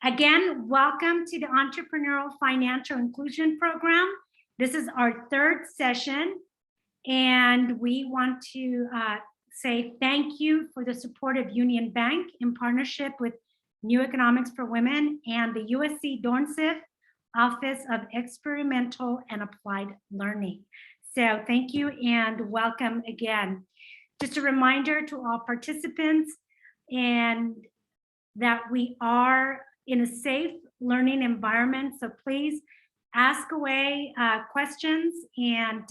Again, welcome to the Entrepreneurial Financial Inclusion Program. This is our third session, and we want to say thank you for the support of Union Bank in partnership with New Economics for Women and the USC Dornsiff Office of Experimental and Applied Learning. So thank you and welcome again. Just a reminder to all participants and that we are in a safe learning environment. So please ask away questions. And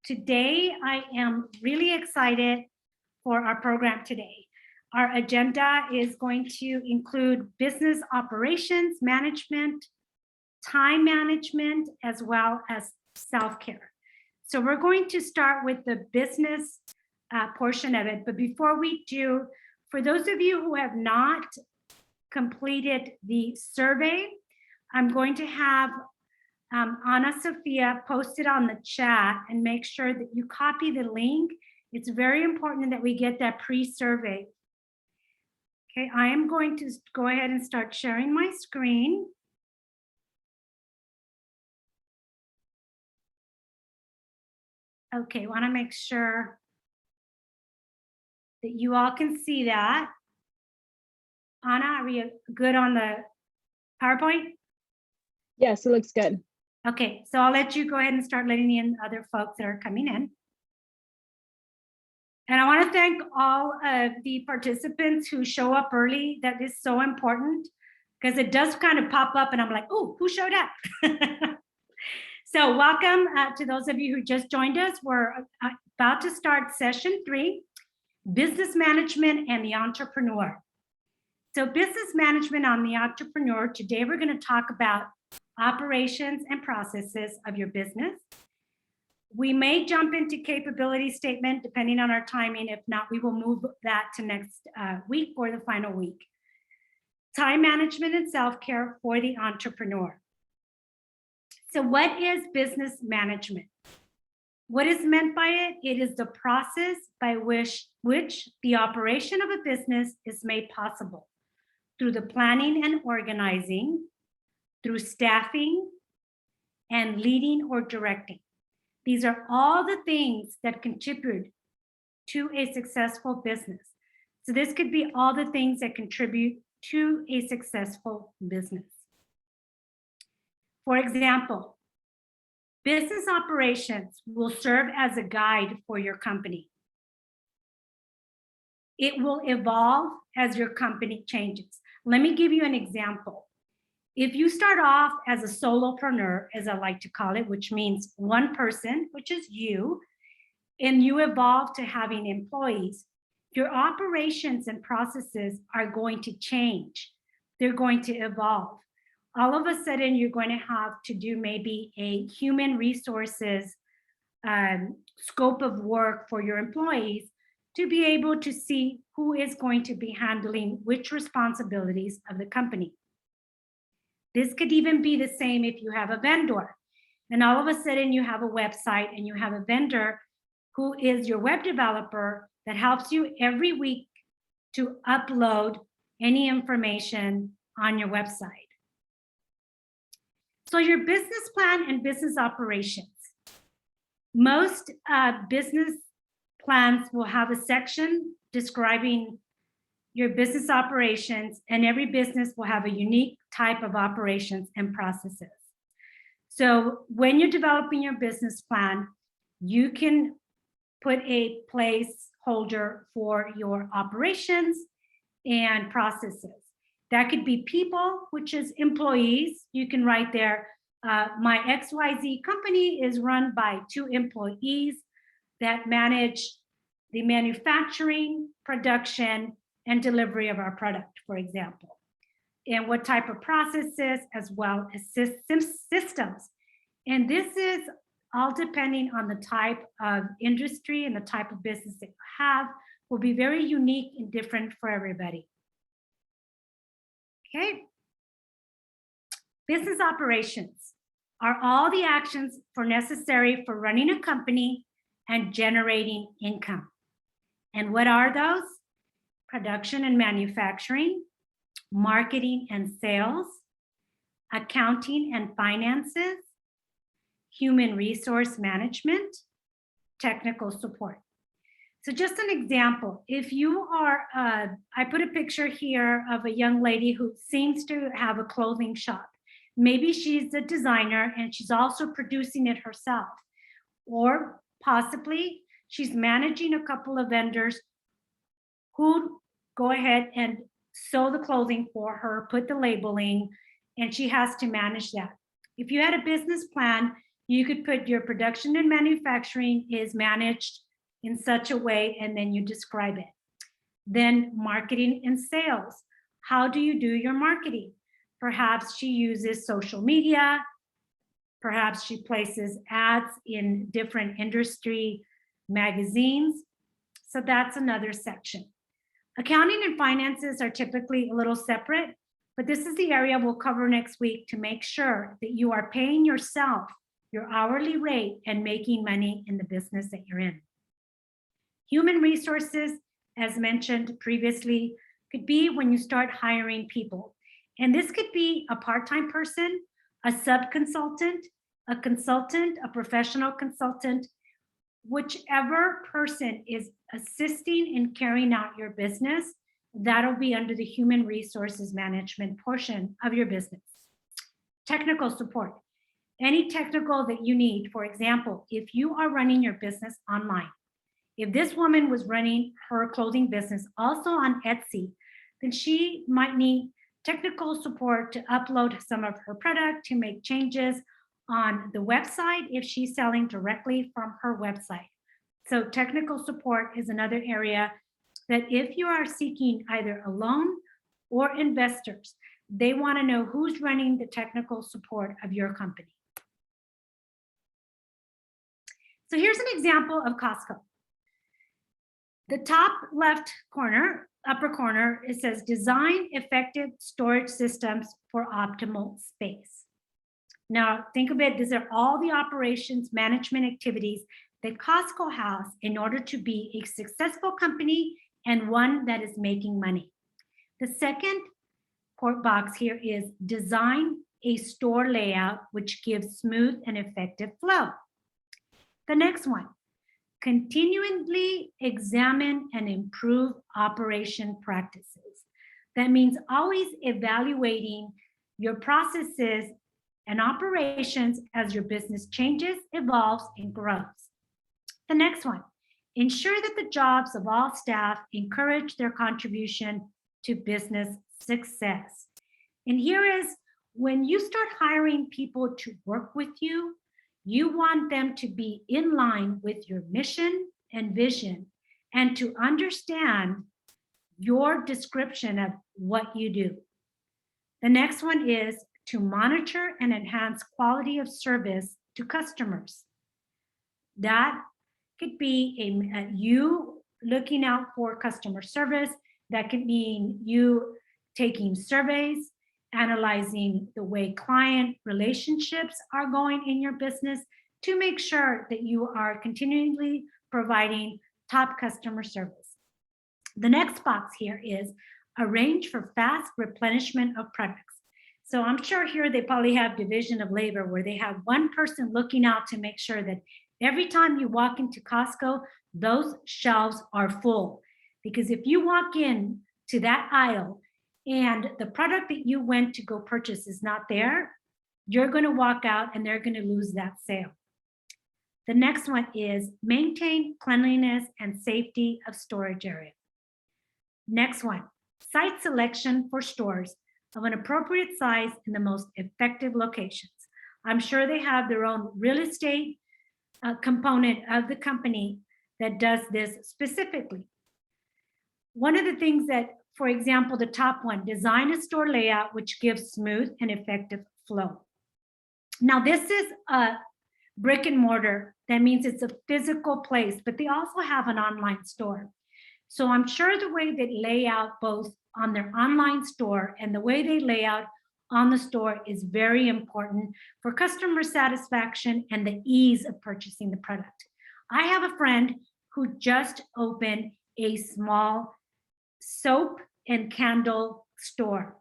today I am really excited for our program today. Our agenda is going to include business operations management, time management, as well as self-care. So we're going to start with the business portion of it. But before we do, for those of you who have not completed the survey, I'm going to have Ana Sofia post it on the chat and make sure that you copy the link. It's very important that we get that pre-survey. Okay, I am going to go ahead and start sharing my screen. Okay, want to make sure that you all can see that. Ana, are we good on the PowerPoint? Yes, it looks good. Okay, so I'll let you go ahead and start letting in other folks that are coming in. And I want to thank all of the participants who show up early. That is so important because it does kind of pop up and I'm like, oh, who showed up? So welcome to those of you who just joined us. We're about to start session 3, business management and the entrepreneur. So business management on the entrepreneur. Today, we're going to talk about operations and processes of your business. We may jump into capability statement depending on our timing. If not, we will move that to next week or the final week. Time management and self-care for the entrepreneur. So what is business management? What is meant by it? It is the process by which the operation of a business is made possible through the planning and organizing, through staffing, and leading or directing. These are all the things that contribute to a successful business. So this could be all the things that contribute to a successful business. For example, business operations will serve as a guide for your company. It will evolve as your company changes. Let me give you an example. If you start off as a solopreneur, as I like to call it, which means one person, which is you, and you evolve to having employees, your operations and processes are going to change. They're going to evolve. All of a sudden, you're going to have to do maybe a human resources scope of work for your employees to be able to see who is going to be handling which responsibilities of the company. This could even be the same if you have a vendor. And all of a sudden you have a website and you have a vendor who is your web developer that helps you every week to upload any information on your website. So your business plan and business operations. Most business plans will have a section describing your business operations, and every business will have a unique type of operations and processes. So when you're developing your business plan, you can put a placeholder for your operations and processes. That could be people, which is employees. You can write there, my XYZ company is run by 2 employees that manage the manufacturing, production, and delivery of our product, for example. And what type of processes as well as systems. And this is all depending on the type of industry and the type of business that you have, will be very unique and different for everybody. Okay. Business operations are all the actions necessary for running a company and generating income. And what are those? Production and manufacturing, marketing and sales, accounting and finances, human resource management, technical support. So just an example, if you are, I put a picture here of a young lady who seems to have a clothing shop. Maybe she's a designer and she's also producing it herself. Or possibly she's managing a couple of vendors who go ahead and sew the clothing for her, put the labeling, and she has to manage that. If you had a business plan, you could put your production and manufacturing is managed in such a way, and then you describe it. Then marketing and sales. How do you do your marketing? Perhaps she uses social media. Perhaps she places ads in different industry magazines. So that's another section. Accounting and finances are typically a little separate, but this is the area we'll cover next week to make sure that you are paying yourself your hourly rate and making money in the business that you're in. Human resources, as mentioned previously, could be when you start hiring people. And this could be a part-time person, a sub-consultant, a consultant, a professional consultant, whichever person is assisting in carrying out your business, that'll be under the human resources management portion of your business. Technical support, any technical that you need. For example, if you are running your business online, if this woman was running her clothing business also on Etsy, then she might need technical support to upload some of her product, to make changes on the website if she's selling directly from her website. So technical support is another area that if you are seeking either a loan or investors, they want to know who's running the technical support of your company. So here's an example of Costco. The top left corner, upper corner, it says design effective storage systems for optimal space. Now think of it, these are all the operations management activities that Costco has in order to be a successful company and one that is making money. The second box here is design a store layout which gives smooth and effective flow. The next one, continually examine and improve operation practices. That means always evaluating your processes and operations as your business changes, evolves, and grows. The next one, ensure that the jobs of all staff encourage their contribution to business success. And here is when you start hiring people to work with you, you want them to be in line with your mission and vision and to understand your description of what you do. The next one is to monitor and enhance quality of service to customers. That could be you looking out for customer service. That could mean you taking surveys, analyzing the way client relationships are going in your business to make sure that you are continually providing top customer service. The next box here is arrange for fast replenishment of products. So I'm sure here they probably have division of labor where they have one person looking out to make sure that every time you walk into Costco, those shelves are full. Because if you walk in to that aisle and the product that you went to go purchase is not there, you're going to walk out and they're going to lose that sale. The next one is maintain cleanliness and safety of storage area. Next one, site selection for stores of an appropriate size in the most effective locations. I'm sure they have their own real estate component of the company that does this specifically. One of the things that, for example, the top one, design a store layout which gives smooth and effective flow. Now this is a brick and mortar. That means it's a physical place, but they also have an online store. So I'm sure the way they lay out both on their online store and the way they lay out on the store is very important for customer satisfaction and the ease of purchasing the product. I have a friend who just opened a small soap and candle store.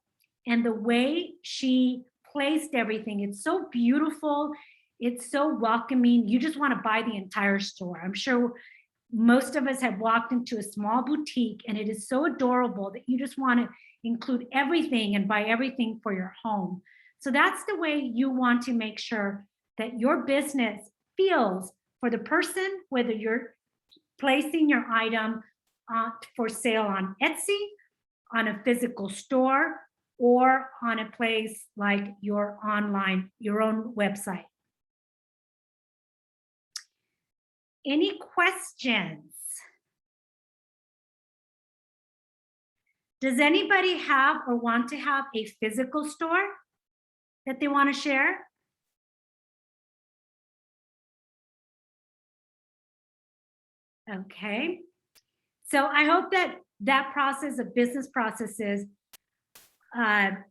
And the way she placed everything, it's so beautiful. It's so welcoming. You just want to buy the entire store. I'm sure most of us have walked into a small boutique and it is so adorable that you just want to include everything and buy everything for your home. So that's the way you want to make sure that your business feels for the person, whether you're placing your item for sale on Etsy, on a physical store, or on a place like your own website. Any questions? Does anybody have or want to have a physical store that they want to share? Okay. So I hope that that process of business processes, April.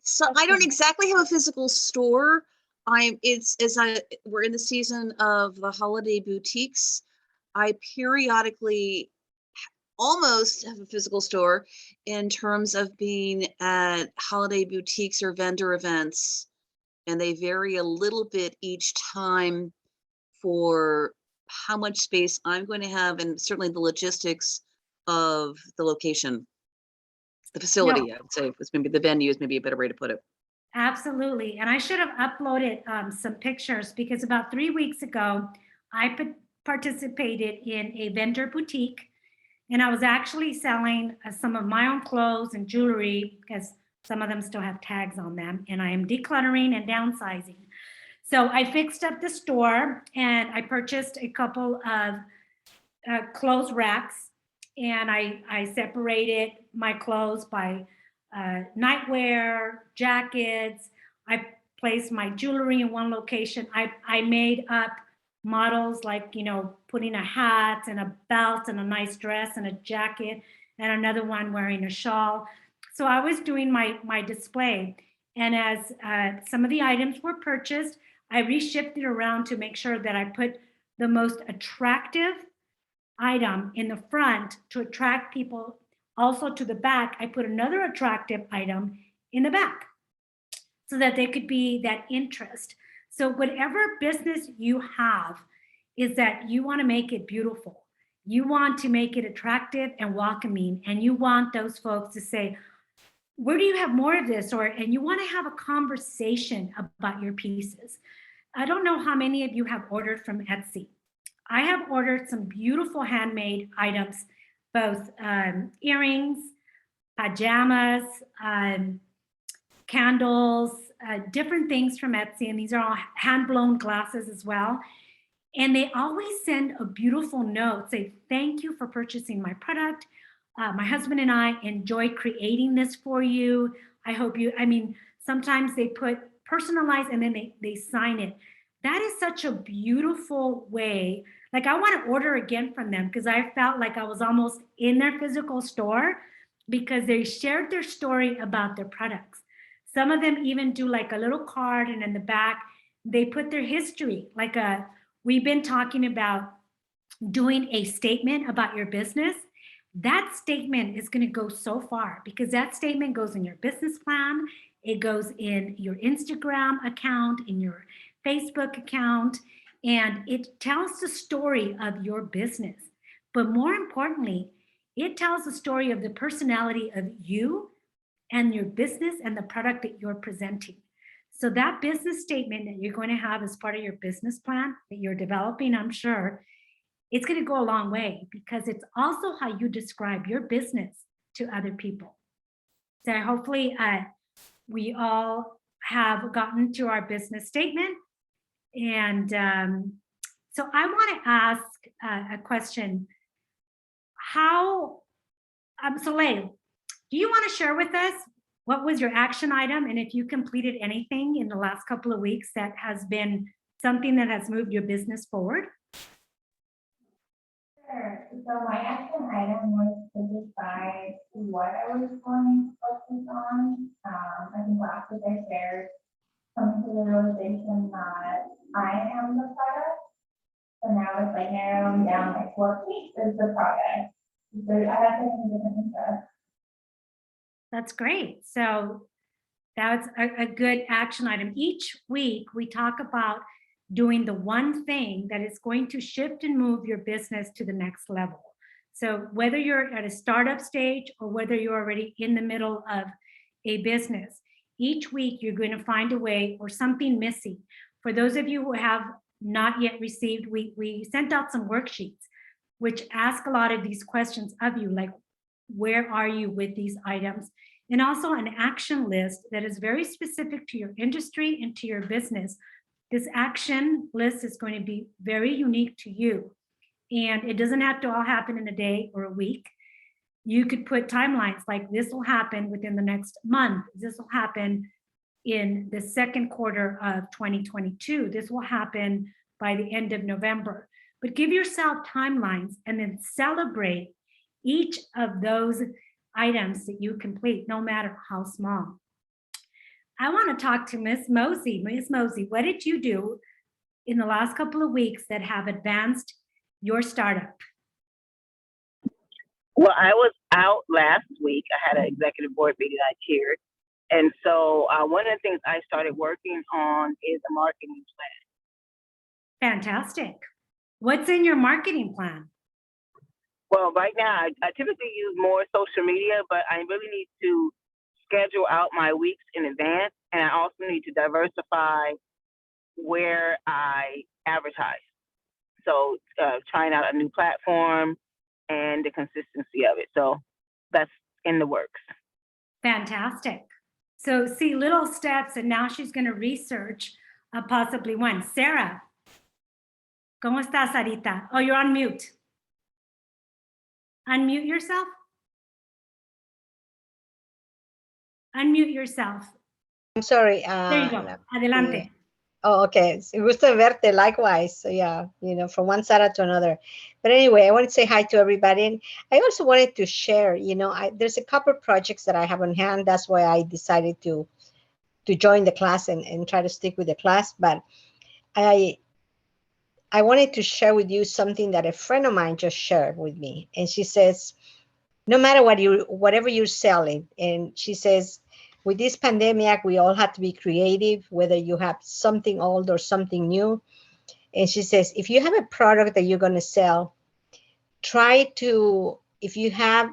So I don't exactly have a physical store. We're in the season of the holiday boutiques. I periodically almost have a physical store in terms of being at holiday boutiques or vendor events. And they vary a little bit each time for how much space I'm going to have and certainly the logistics of the location. The facility, No. I would say, was maybe the venue is maybe a better way to put it. Absolutely. And I should have uploaded some pictures because about 3 weeks ago, I participated in a vendor boutique and I was actually selling some of my own clothes and jewelry because some of them still have tags on them, and I am decluttering and downsizing. So I fixed up the store and I purchased a couple of clothes racks, and I separated my clothes by nightwear, jackets. I placed my jewelry in one location. I made up models like, you know, putting a hat and a belt and a nice dress and a jacket, and another one wearing a shawl. So I was doing my display. And as some of the items were purchased, I reshifted around to make sure that I put the most attractive item in the front to attract people. Also to the back, I put another attractive item in the back so that they could be that interest. So whatever business you have is that you want to make it beautiful. You want to make it attractive and welcoming, and you want those folks to say, where do you have more of this? And you want to have a conversation about your pieces. I don't know how many of you have ordered from Etsy. I have ordered some beautiful handmade items, both earrings, pajamas, candles, different things from Etsy. And these are all hand-blown glasses as well. And they always send a beautiful note, say, thank you for purchasing my product. My husband and I enjoy creating this for you. I hope you, I mean, sometimes they put personalized and then they sign it. That is such a beautiful way. Like, I want to order again from them because I felt like I was almost in their physical store because they shared their story about their products. Some of them even do like a little card, and in the back, they put their history. We've been talking about doing a statement about your business. That statement is going to go so far because that statement goes in your business plan. It goes in your Instagram account, in your Facebook account, and it tells the story of your business. But more importantly, it tells the story of the personality of you and your business and the product that you're presenting. So that business statement that you're going to have as part of your business plan that you're developing, I'm sure, it's going to go a long way because it's also how you describe your business to other people. So hopefully we all have gotten to our business statement. And so I want to ask a question. Soleil, do you want to share with us what was your action item, and if you completed anything in the last couple of weeks that has been something that has moved your business forward? Sure. So my action item was to decide what I was going to focus on. I think last week I shared coming to the realization that I am the product. So now it's like narrowing down like what piece is the product. So I have to have different interests. That's great. So that's a good action item. Each week, we talk about doing the one thing that is going to shift and move your business to the next level. So whether you're at a startup stage or whether you're already in the middle of a business, each week you're going to find a way or something missing. For those of you who have not yet received, we sent out some worksheets which ask a lot of these questions of you, like where are you with these items? And also an action list that is very specific to your industry and to your business. This action list is going to be very unique to you. And it doesn't have to all happen in a day or a week. You could put timelines like this will happen within the next month. This will happen in the second quarter of 2022. This will happen by the end of November. But give yourself timelines and then celebrate each of those items that you complete, no matter how small. I want to talk to Miss Mosey. Miss Mosey, what did you do in the last couple of weeks that have advanced your startup? Well, I was out last week. I had an executive board meeting I chaired. And so one of the things I started working on is a marketing plan. Fantastic. What's in your marketing plan? Well, right now, I typically use more social media, but I really need to schedule out my weeks in advance. And I also need to diversify where I advertise. So trying out a new platform and the consistency of it. So that's in the works. Fantastic. So see little steps, and now she's going to research possibly one. Sarah, ¿cómo estás, Sarita? Oh, you're on mute. Unmute yourself. Unmute yourself. I'm sorry. There you go. Adelante. Oh, okay. It gusto verte likewise. So yeah, from one side to another. But anyway, I want to say hi to everybody. And I also wanted to share, there's a couple of projects that I have on hand. That's why I decided to join the class and try to stick with the class. But I wanted to share with you something that a friend of mine just shared with me. And she says, no matter whatever you're selling, and she says, with this pandemic, we all have to be creative, whether you have something old or something new. And she says, if you have a product that you're going to sell, try to, if you have,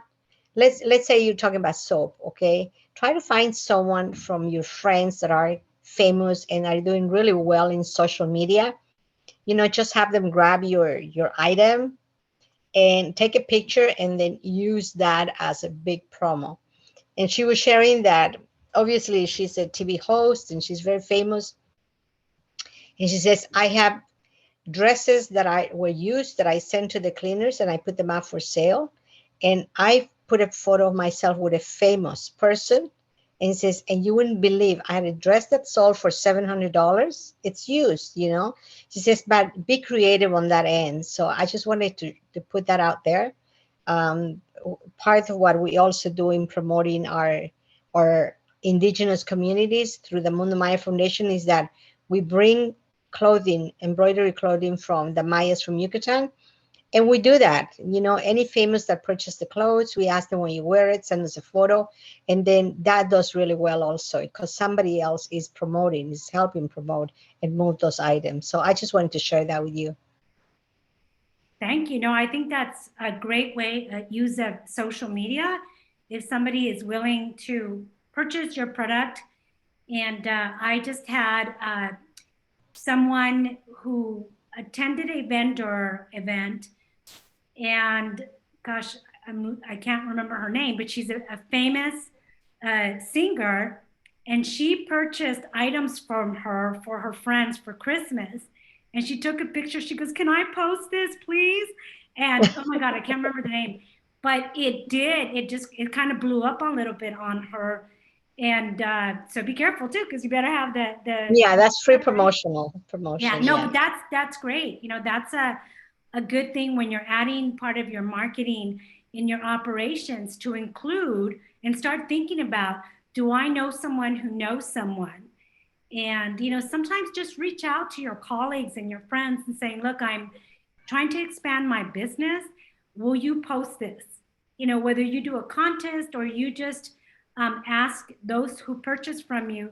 let's say you're talking about soap, okay? Try to find someone from your friends that are famous and are doing really well in social media. Just have them grab your item and take a picture and then use that as a big promo. And she was sharing that, obviously, she's a TV host and she's very famous. And she says, I have dresses that were used that I sent to the cleaners and I put them out for sale. And I put a photo of myself with a famous person. And it says, and you wouldn't believe, I had a dress that sold for $700. It's used, She says, but be creative on that end. So I just wanted to put that out there. Part of what we also do in promoting our indigenous communities through the Mundo Maya Foundation is that we bring clothing, embroidery clothing from the Mayas from Yucatan. And we do that, any famous that purchase the clothes, we ask them when you wear it, send us a photo. And then that does really well also because somebody else is helping promote and move those items. So I just wanted to share that with you. Thank you. No, I think that's a great way use of social media. If somebody is willing to purchase your product, and I just had someone who attended a vendor event, and gosh, I can't remember her name, but she's a famous singer, and she purchased items from her for her friends for Christmas. And she took a picture. She goes, can I post this, please? And oh my God, I can't remember the name, but it did. It kind of blew up a little bit on her. And so be careful too, because you better have the. Yeah, that's free promotion. Yeah, no, but that's great. That's a good thing when you're adding part of your marketing in your operations to include and start thinking about, do I know someone who knows someone? And, sometimes just reach out to your colleagues and your friends and saying, look, I'm trying to expand my business. Will you post this? Whether you do a contest or you just ask those who purchase from you,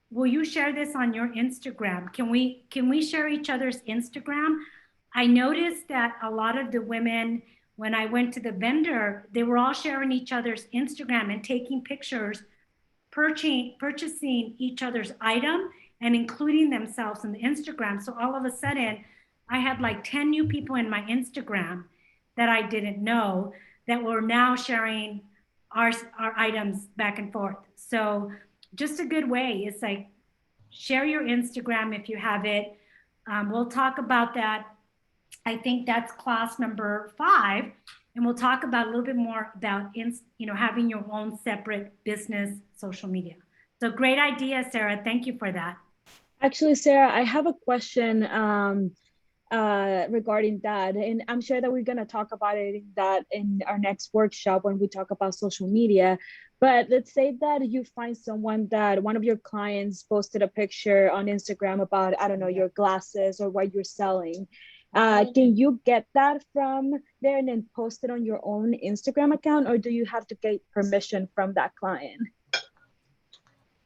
will you share this on your Instagram? Can we share each other's Instagram? I noticed that a lot of the women, when I went to the vendor, they were all sharing each other's Instagram and taking pictures, purchasing each other's item and including themselves in the Instagram. So all of a sudden, I had like 10 new people in my Instagram that I didn't know that were now sharing our items back and forth. So just a good way. It's like, share your Instagram if you have it. We'll talk about that. I think that's class number 5. And we'll talk about a little bit more about, having your own separate business social media. So great idea, Sarah. Thank you for that. Actually, Sarah, I have a question regarding that, and I'm sure that we're going to talk about it in our next workshop when we talk about social media. But let's say that you find someone that one of your clients posted a picture on Instagram about, I don't know, your glasses or what you're selling. Can you get that from there and then post it on your own Instagram account, or do you have to get permission from that client?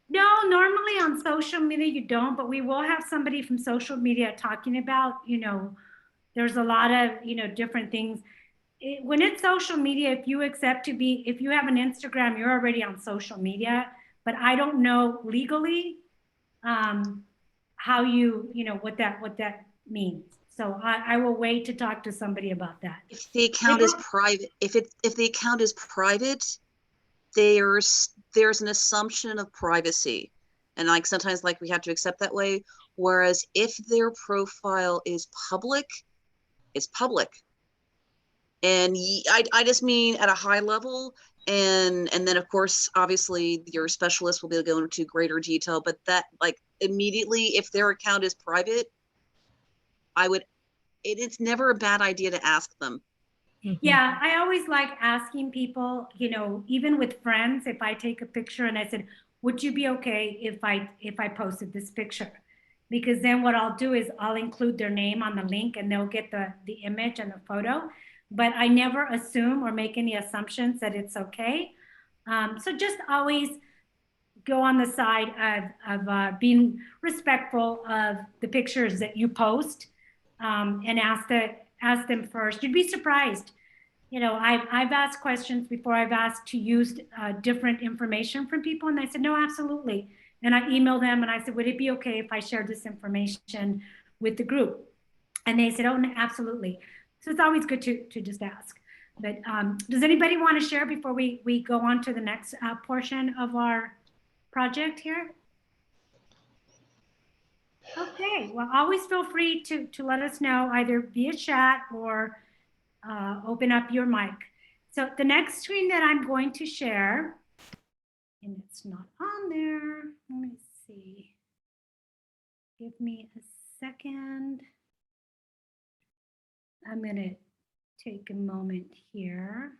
No, normally on social media you don't, but we will have somebody from social media talking about, there's a lot of, different things. When it's social media, if you have an Instagram, you're already on social media, but I don't know legally how what that means. So I will wait to talk to somebody about that. If the account is private, if the account is private, there's an assumption of privacy, and like sometimes like we have to accept that way. Whereas if their profile is public, it's public. And I just mean at a high level, and then of course obviously your specialist will be able to go into greater detail. But that, like, immediately, if their account is private, it's never a bad idea to ask them. Yeah, I always like asking people, even with friends, if I take a picture and I said, would you be okay if I posted this picture? Because then what I'll do is I'll include their name on the link and they'll get the image and the photo. But I never assume or make any assumptions that it's okay. So just always go on the side of being respectful of the pictures that you post, and ask them first. You'd be surprised. I've asked questions before. I've asked to use different information from people, and they said, no, absolutely. And I emailed them and I said, would it be okay if I shared this information with the group? And they said, oh, no, absolutely. So it's always good to just ask. But does anybody want to share before we go on to the next portion of our project here? Okay, well, always feel free to let us know either via chat or open up your mic. So the next screen that I'm going to share, and it's not on there, let me see. Give me a second. I'm gonna take a moment here.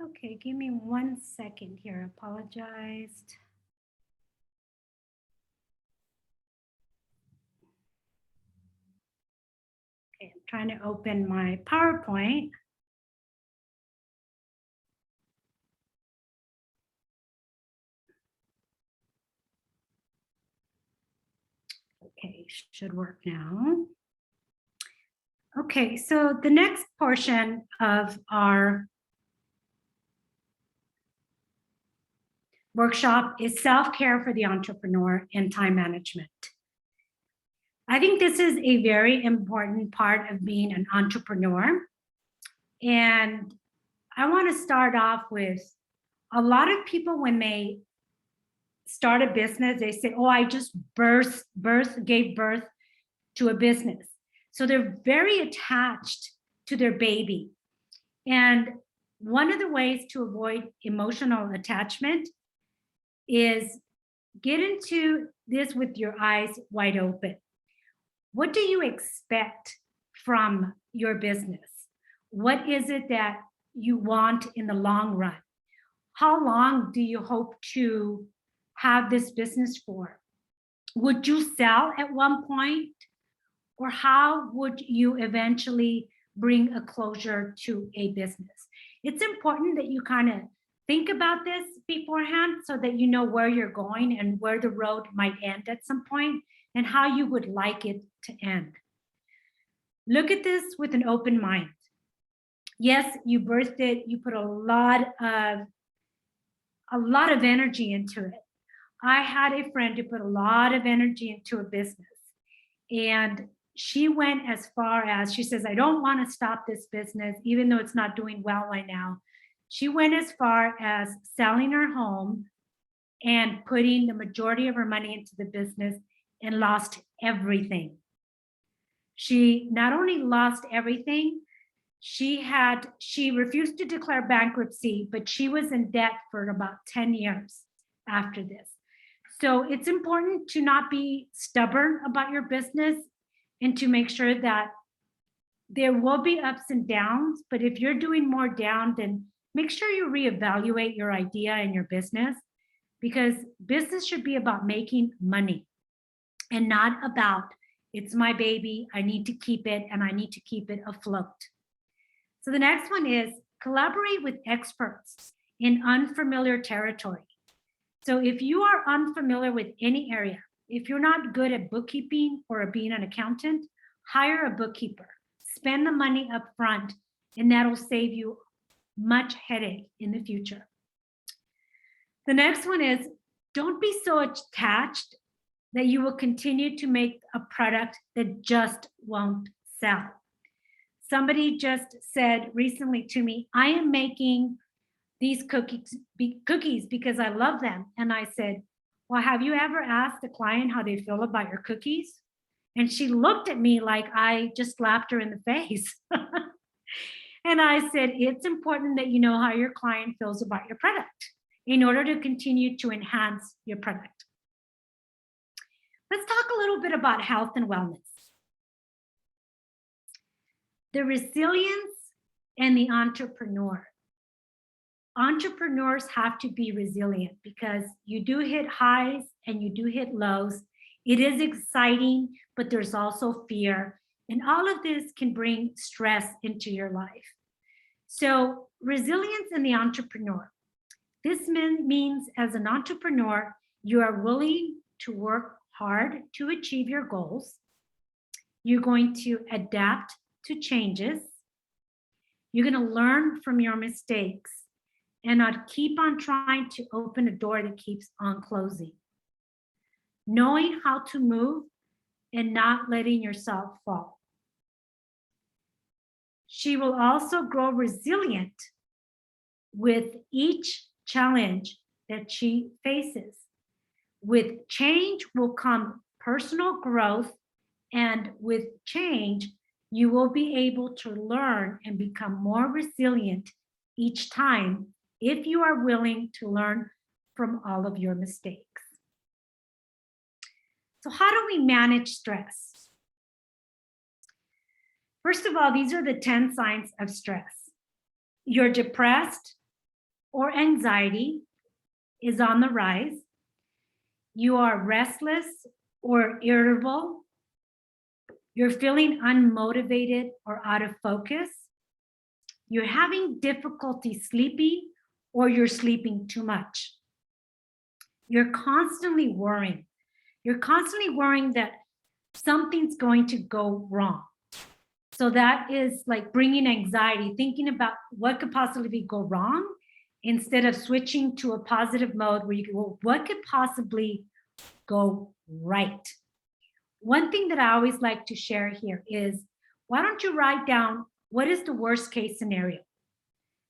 Okay, give me 1 second here. Apologized. Okay, I'm trying to open my PowerPoint. Okay, should work now. Okay, so the next portion of our workshop is self-care for the entrepreneur and time management. I think this is a very important part of being an entrepreneur. And I want to start off with a lot of people, when they start a business, they say, oh, I just gave birth to a business. So they're very attached to their baby. And one of the ways to avoid emotional attachment is get into this with your eyes wide open. What do you expect from your business? What is it that you want in the long run? How long do you hope to have this business for? Would you sell at one point? or how would you eventually bring a closure to a business? It's important that you kind of think about this beforehand so that you know where you're going and where the road might end at some point and how you would like it to end. Look at this with an open mind. Yes, you birthed it, you put a lot of energy into it. I had a friend who put a lot of energy into a business, and she went as far as, she says, I don't want to stop this business, even though it's not doing well right now. She went as far as selling her home and putting the majority of her money into the business and lost everything. She not only lost everything, she refused to declare bankruptcy, but she was in debt for about 10 years after this. So it's important to not be stubborn about your business and to make sure that there will be ups and downs, but if you're doing more down, then make sure you reevaluate your idea and your business, because business should be about making money and not about, it's my baby, I need to keep it and I need to keep it afloat. So the next one is collaborate with experts in unfamiliar territory. So if you are unfamiliar with any area, if you're not good at bookkeeping or being an accountant, hire a bookkeeper, spend the money up front, and that'll save you much headache in the future. The next one is don't be so attached that you will continue to make a product that just won't sell. Somebody just said recently to me, I am making these cookies because I love them. And I said, well, have you ever asked the client how they feel about your cookies? And she looked at me like I just slapped her in the face. And I said, it's important that you know how your client feels about your product in order to continue to enhance your product. Let's talk a little bit about health and wellness. The resilience and the entrepreneur. Entrepreneurs have to be resilient because you do hit highs and you do hit lows. It is exciting, but there's also fear. And all of this can bring stress into your life. So resilience in the entrepreneur. This means as an entrepreneur, you are willing to work hard to achieve your goals. You're going to adapt to changes. You're going to learn from your mistakes and not keep on trying to open a door that keeps on closing. Knowing how to move and not letting yourself fall. She will also grow resilient with each challenge that she faces. With change will come personal growth, and with change, you will be able to learn and become more resilient each time if you are willing to learn from all of your mistakes. So how do we manage stress? First of all, these are the 10 signs of stress. You're depressed or anxiety is on the rise. You are restless or irritable. You're feeling unmotivated or out of focus. You're having difficulty sleeping or you're sleeping too much. You're constantly worrying. You're constantly worrying that something's going to go wrong. So that is like bringing anxiety, thinking about what could possibly go wrong instead of switching to a positive mode where you go, well, what could possibly go right? One thing that I always like to share here is, why don't you write down what is the worst case scenario?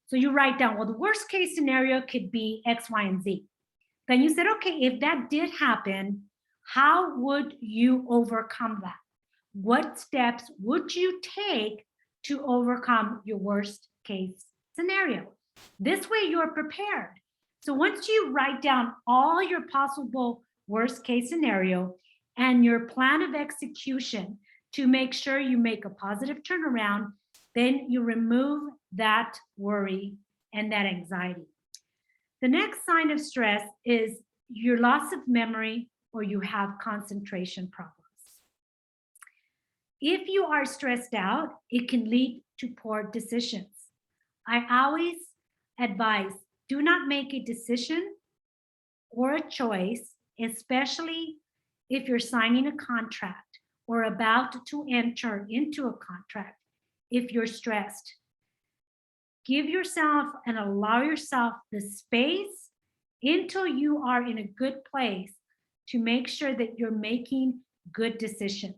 So you write down, well, the worst case scenario could be X, Y, and Z. Then you said, okay, if that did happen, how would you overcome that? What steps would you take to overcome your worst case scenario? This way you're prepared. So once you write down all your possible worst case scenario and your plan of execution to make sure you make a positive turnaround, then you remove that worry and that anxiety. The next sign of stress is your loss of memory or you have concentration problems. If you are stressed out, it can lead to poor decisions. I always advise, do not make a decision or a choice, especially if you're signing a contract or about to enter into a contract, if you're stressed. Give yourself and allow yourself the space until you are in a good place to make sure that you're making good decisions.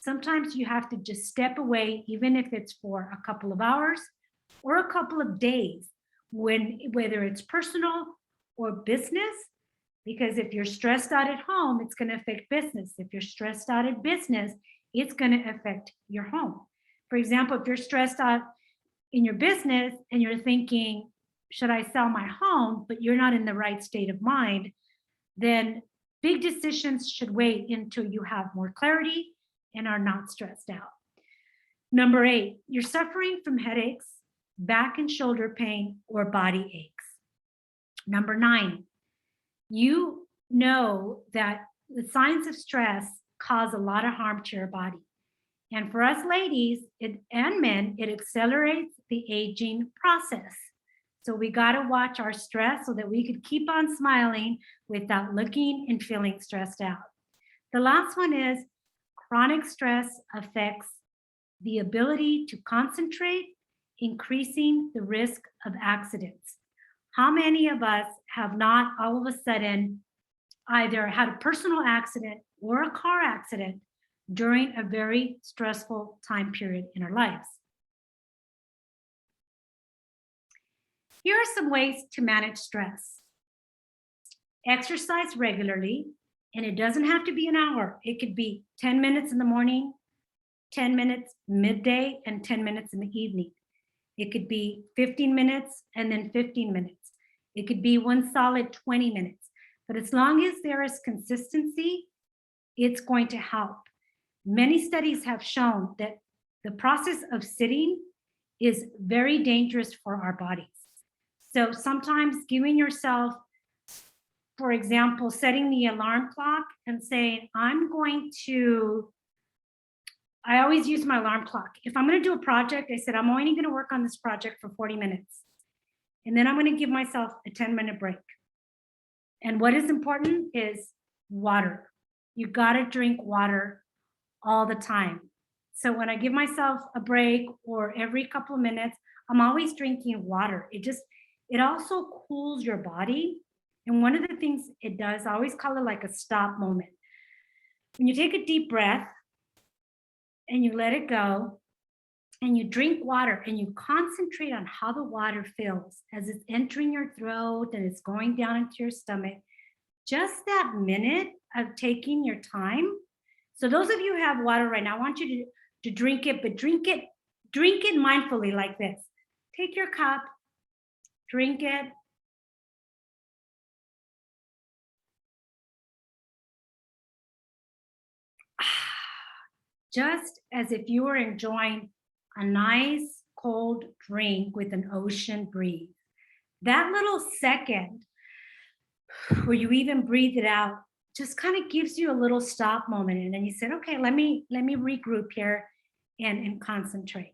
Sometimes you have to just step away, even if it's for a couple of hours or a couple of days, whether it's personal or business, because if you're stressed out at home, it's going to affect business. If you're stressed out at business, it's going to affect your home. For example, if you're stressed out in your business and you're thinking, should I sell my home, but you're not in the right state of mind, then big decisions should wait until you have more clarity and are not stressed out. Number 8, you're suffering from headaches, back and shoulder pain, or body aches. Number 9, you know that the signs of stress cause a lot of harm to your body. And for us ladies and men, it accelerates the aging process. So we got to watch our stress so that we could keep on smiling without looking and feeling stressed out. The last one is chronic stress affects the ability to concentrate, increasing the risk of accidents. How many of us have not all of a sudden either had a personal accident or a car accident during a very stressful time period in our lives? Here are some ways to manage stress. Exercise regularly, and it doesn't have to be an hour. It could be 10 minutes in the morning, 10 minutes midday, and 10 minutes in the evening. It could be 15 minutes and then 15 minutes. It could be one solid 20 minutes. But as long as there is consistency, it's going to help. Many studies have shown that the process of sitting is very dangerous for our bodies. So sometimes giving yourself, for example, setting the alarm clock and saying, I always use my alarm clock. If I'm going to do a project, I said, I'm only going to work on this project for 40 minutes. And then I'm going to give myself a 10-minute break. And what is important is water. You got to drink water all the time. So when I give myself a break or every couple of minutes, I'm always drinking water. It also cools your body. And one of the things it does, I always call it like a stop moment. When you take a deep breath and you let it go and you drink water and you concentrate on how the water feels as it's entering your throat and it's going down into your stomach, just that minute of taking your time. So those of you who have water right now, I want you to drink it, but drink it mindfully like this. Take your cup, drink it. Just as if you were enjoying a nice cold drink with an ocean breeze. That little second where you even breathe it out just kind of gives you a little stop moment. And then you said, okay, let me regroup here and concentrate.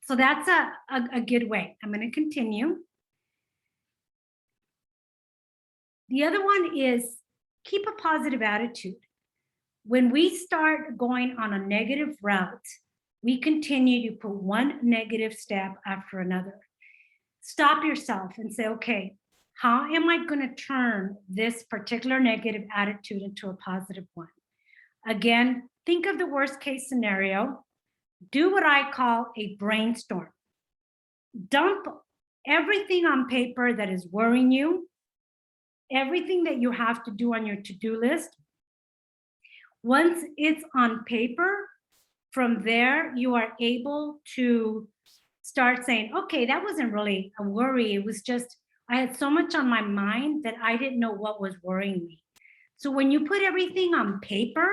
So that's a good way. I'm going to continue. The other one is keep a positive attitude. When we start going on a negative route, we continue to put one negative step after another. Stop yourself and say, okay, how am I going to turn this particular negative attitude into a positive one? Again, think of the worst case scenario. Do what I call a brainstorm. Dump everything on paper that is worrying you, everything that you have to do on your to-do list. Once it's on paper, from there, you are able to start saying, okay, that wasn't really a worry. It was just, I had so much on my mind that I didn't know what was worrying me. So when you put everything on paper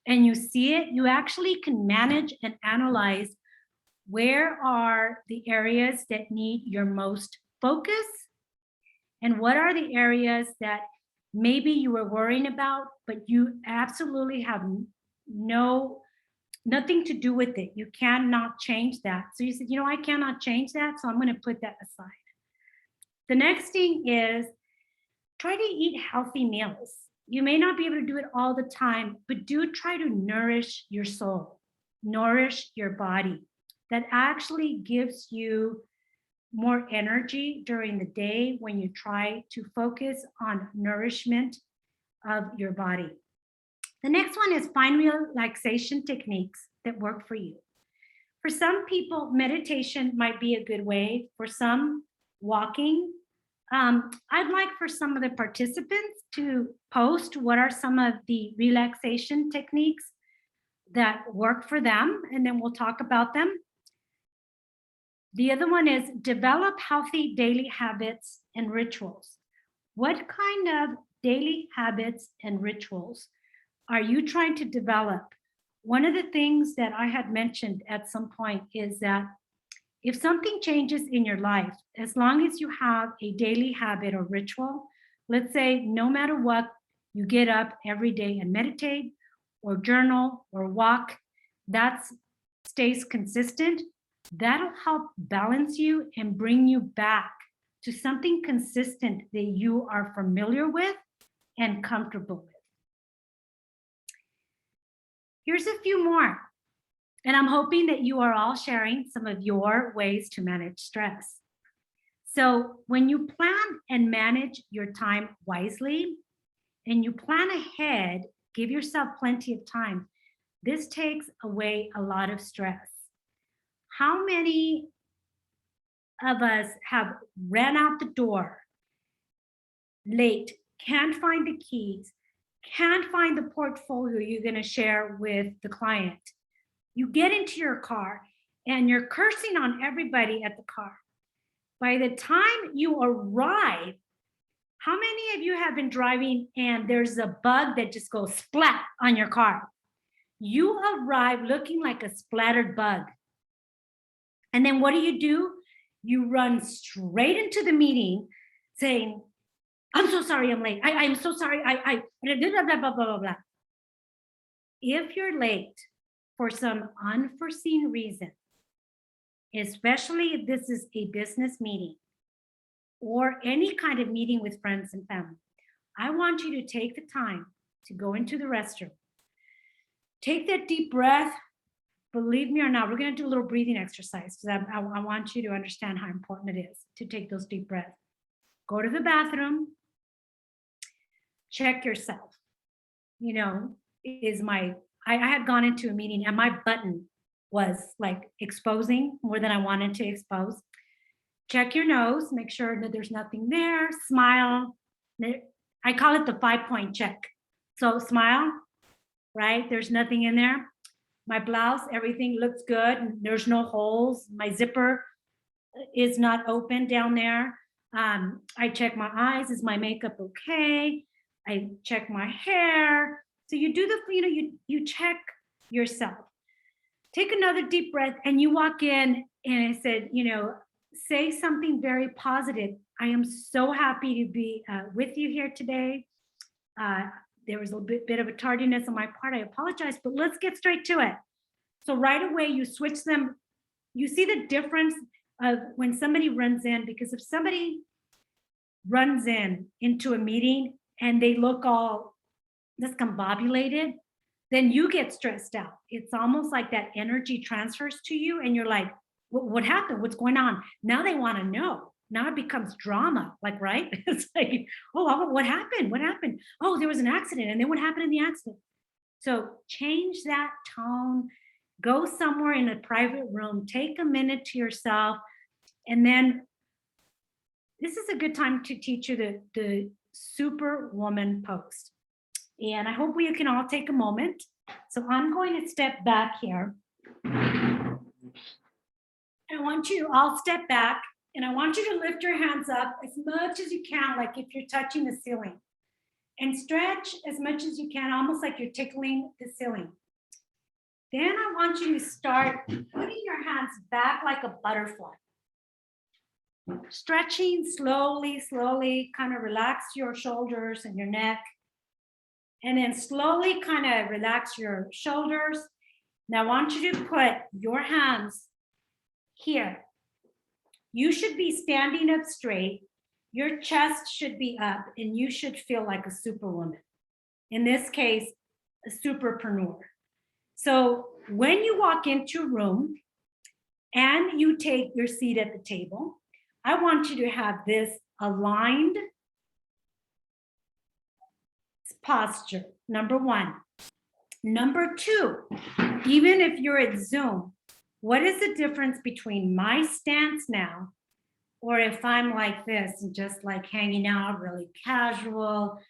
and you see it, you actually can manage and analyze where are the areas that need your most focus and what are the areas that maybe you were worrying about, but you absolutely have no nothing to do with it. You cannot change that. So you said, you know, I cannot change that, so I'm going to put that aside. The next thing is try to eat healthy meals. You may not be able to do it all the time, but do try to nourish your soul, nourish your body. That actually gives you more energy during the day when you try to focus on nourishment of your body. The next one is find relaxation techniques that work for you. For some people, meditation might be a good way. For some, walking. I'd like for some of the participants to post what are some of the relaxation techniques that work for them, and then we'll talk about them. The other one is develop healthy daily habits and rituals. What kind of daily habits and rituals are you trying to develop? One of the things that I had mentioned at some point is that if something changes in your life, as long as you have a daily habit or ritual, let's say no matter what, you get up every day and meditate or journal or walk, that stays consistent, that'll help balance you and bring you back to something consistent that you are familiar with and comfortable with. Here's a few more. And I'm hoping that you are all sharing some of your ways to manage stress. So when you plan and manage your time wisely and you plan ahead, give yourself plenty of time. This takes away a lot of stress. How many of us have ran out the door late, can't find the keys, can't find the portfolio you're going to share with the client? You get into your car and you're cursing on everybody at the car. By the time you arrive, how many of you have been driving and there's a bug that just goes splat on your car? You arrive looking like a splattered bug. And then what do? You run straight into the meeting saying, I'm so sorry I'm late. I'm so sorry. Blah, blah, blah, blah, blah. If you're late for some unforeseen reason, especially if this is a business meeting or any kind of meeting with friends and family, I want you to take the time to go into the restroom. Take that deep breath. Believe me or not, we're going to do a little breathing exercise because I want you to understand how important it is to take those deep breaths. Go to the bathroom. Check yourself. You know, I had gone into a meeting and my button was like exposing more than I wanted to expose. Check your nose, make sure that there's nothing there, smile. I call it the 5-point check. So smile, right? There's nothing in there. My blouse, everything looks good. There's no holes. My zipper is not open down there. I check my eyes. Is my makeup okay? I check my hair. So you do you check yourself. Take another deep breath and you walk in and I said, say something very positive. I am so happy to be with you here today. There was a bit of a tardiness on my part. I apologize, but let's get straight to it. So right away you switch them. You see the difference of when somebody runs in, because if somebody runs into a meeting and they look all discombobulated, then you get stressed out. It's almost like that energy transfers to you and you're like, what happened? What's going on? Now they want to know. Now it becomes drama, right? It's like, oh, what happened? What happened? Oh, there was an accident. And then what happened in the accident? So change that tone, go somewhere in a private room, take a minute to yourself. And then this is a good time to teach you the Superwoman pose. And I hope we can all take a moment. So I'm going to step back here. I want you to all step back and I want you to lift your hands up as much as you can, like if you're touching the ceiling, and stretch as much as you can, almost like you're tickling the ceiling. Then I want you to start putting your hands back like a butterfly. Stretching slowly, kind of relax your shoulders and your neck. And then slowly kind of relax your shoulders Now I want you to put your hands here. You should be standing up straight. Your chest should be up and you should feel like a superwoman. In this case, a superpreneur. So when you walk into a room and you take your seat at the table, I want you to have this aligned posture, number one. Number two, even if you're at Zoom, what is the difference between my stance now or if I'm like this and just like hanging out, really casual?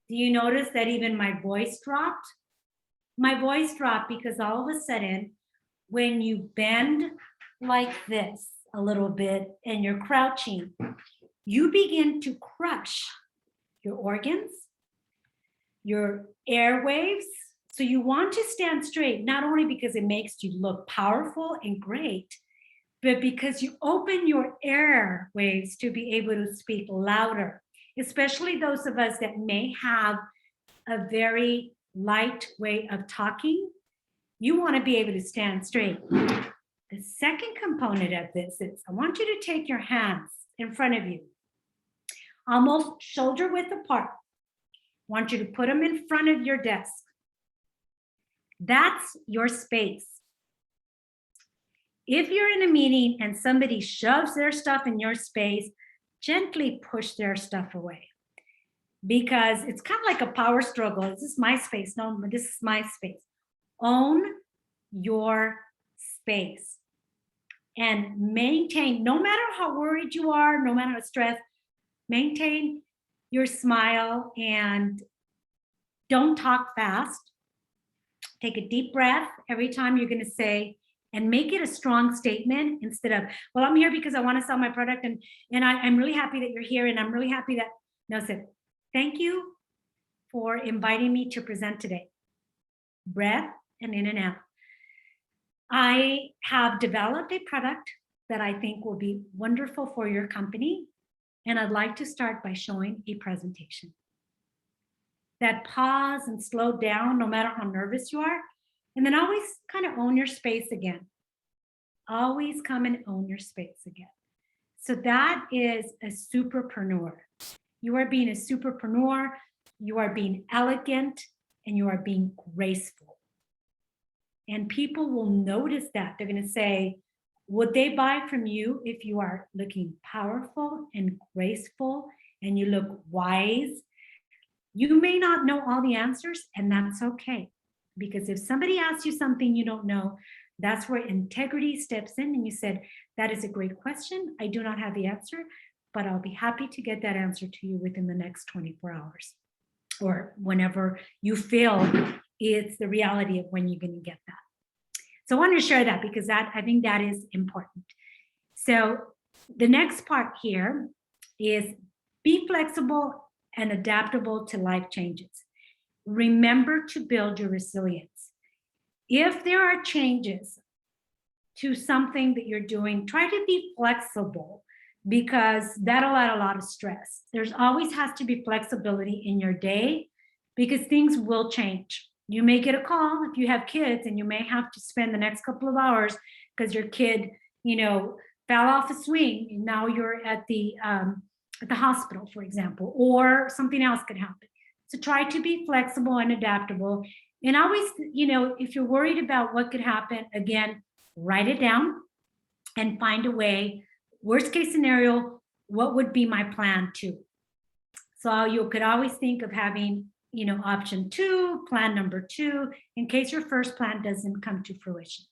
Do you notice that even my voice dropped? My voice dropped because all of a sudden, when you bend like this a little bit and you're crouching, you begin to crush your organs, your airwaves. So you want to stand straight, not only because it makes you look powerful and great, but because you open your airwaves to be able to speak louder, especially those of us that may have a very light way of talking. You want to be able to stand straight. The second component of this is I want you to take your hands in front of you, almost shoulder width apart. I want you to put them in front of your desk. That's your space. If you're in a meeting and somebody shoves their stuff in your space, gently push their stuff away, because it's kind of like a power struggle. Is this my space? No, this is my space. Own your space and maintain, no matter how worried you are, no matter how stressed, maintain your smile and don't talk fast. Take a deep breath every time you're going to say, and make it a strong statement instead of, well, I'm here because I want to sell my product and I'm really happy that you're here and I'm really happy that, no, say, thank you for inviting me to present today. Breath and in and out. I have developed a product that I think will be wonderful for your company, and I'd like to start by showing a presentation. That pause and slow down no matter how nervous you are, and then always kind of own your space again. Always come and own your space again. So that is a superpreneur. You are being a superpreneur, you are being elegant, and you are being graceful. And people will notice that. They're going to say, would they buy from you if you are looking powerful and graceful and you look wise? You may not know all the answers, and that's okay. Because if somebody asks you something you don't know, that's where integrity steps in and you said, that is a great question. I do not have the answer, but I'll be happy to get that answer to you within the next 24 hours or whenever you feel it's the reality of when you're going to get that. So I want to share that because I think that is important. So the next part here is be flexible and adaptable to life changes. Remember to build your resilience. If there are changes to something that you're doing, try to be flexible because that'll add a lot of stress. There's always has to be flexibility in your day because things will change. You may get a call if you have kids and you may have to spend the next couple of hours because your kid, fell off a swing and now you're at the hospital, for example, or something else could happen. So try to be flexible and adaptable. And always, if you're worried about what could happen, again, write it down and find a way. Worst case scenario, what would be my plan 2? So you could always think of having, option 2, plan number 2, in case your first plan doesn't come to fruition.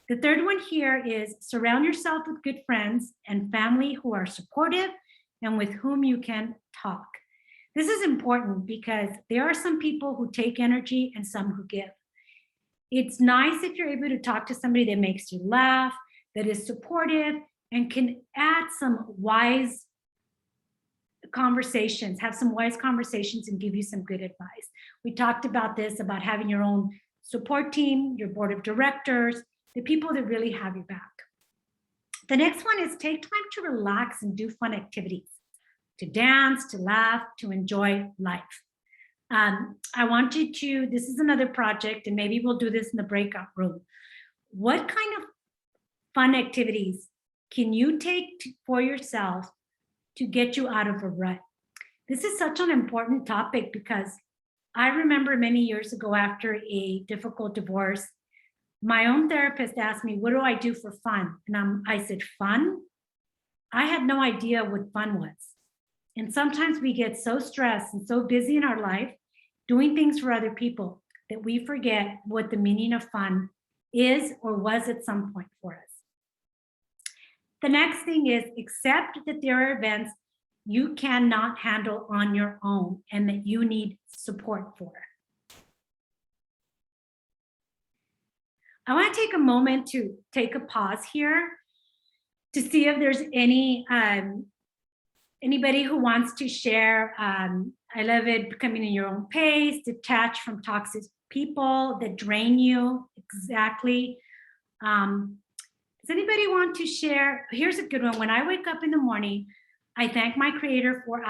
The third one here is surround yourself with good friends and family who are supportive and with whom you can talk. This is important because there are some people who take energy and some who give. It's nice if you're able to talk to somebody that makes you laugh, that is supportive, and can add some wise conversations, have some wise conversations and give you some good advice. We talked about this, about having your own support team, your board of directors, the people that really have your back. The next one is take time to relax and do fun activities, to dance, to laugh, to enjoy life. I want you to, this is another project, and maybe we'll do this in the breakout room. What kind of fun activities can you take for yourself to get you out of a rut? This is such an important topic because I remember many years ago after a difficult divorce, my own therapist asked me, what do I do for fun? And I said, fun? I had no idea what fun was. And sometimes we get so stressed and so busy in our life doing things for other people that we forget what the meaning of fun is or was at some point for us. The next thing is accept that there are events you cannot handle on your own and that you need support for. I want to take a moment to take a pause here to see if there's anybody who wants to share. I love it, becoming in your own pace, detach from toxic people that drain you. Exactly. Does anybody want to share? Here's a good one. When I wake up in the morning, I thank my creator for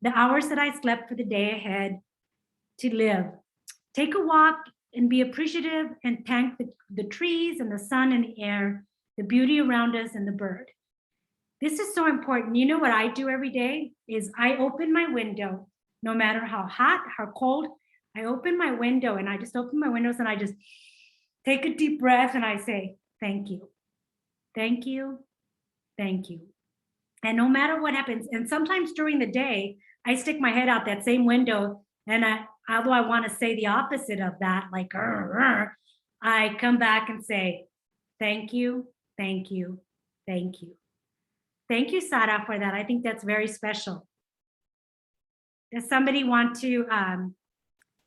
the hours that I slept for the day ahead to live. Take a walk and be appreciative and thank the trees and the sun and the air, the beauty around us and the bird. This is so important. You know what I do every day is I open my window, no matter how hot, how cold, I open my window and I just open my windows and I just take a deep breath and I say, thank you, thank you, thank you. And no matter what happens, and sometimes during the day, I stick my head out that same window and although I want to say the opposite of that, like, I come back and say, thank you, thank you, thank you. Thank you, Sara, for that. I think that's very special. Does somebody want to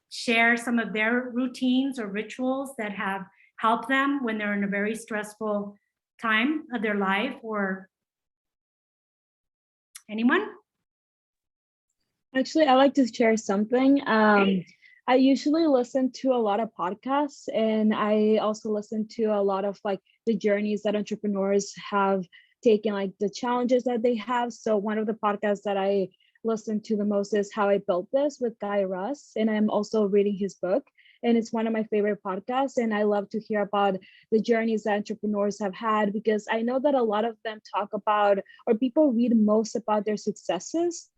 share some of their routines or rituals that have helped them when they're in a very stressful time of their life, or anyone? Actually, I like to share something. I usually listen to a lot of podcasts, and I also listen to a lot of like the journeys that entrepreneurs have taken, like the challenges that they have. So one of the podcasts that I listen to the most is How I Built This with Guy Raz, and I'm also reading his book. And it's one of my favorite podcasts. And I love to hear about the journeys that entrepreneurs have had, because I know that a lot of them talk about, or people read most about their successes.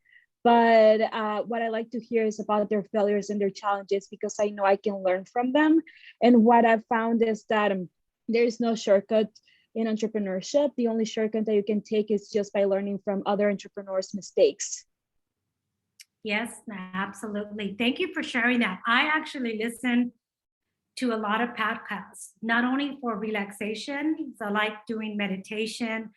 But what I like to hear is about their failures and their challenges, because I know I can learn from them. And what I've found is that there is no shortcut in entrepreneurship. The only shortcut that you can take is just by learning from other entrepreneurs' mistakes. Yes, absolutely. Thank you for sharing that. I actually listen to a lot of podcasts, not only for relaxation, so I like doing meditation.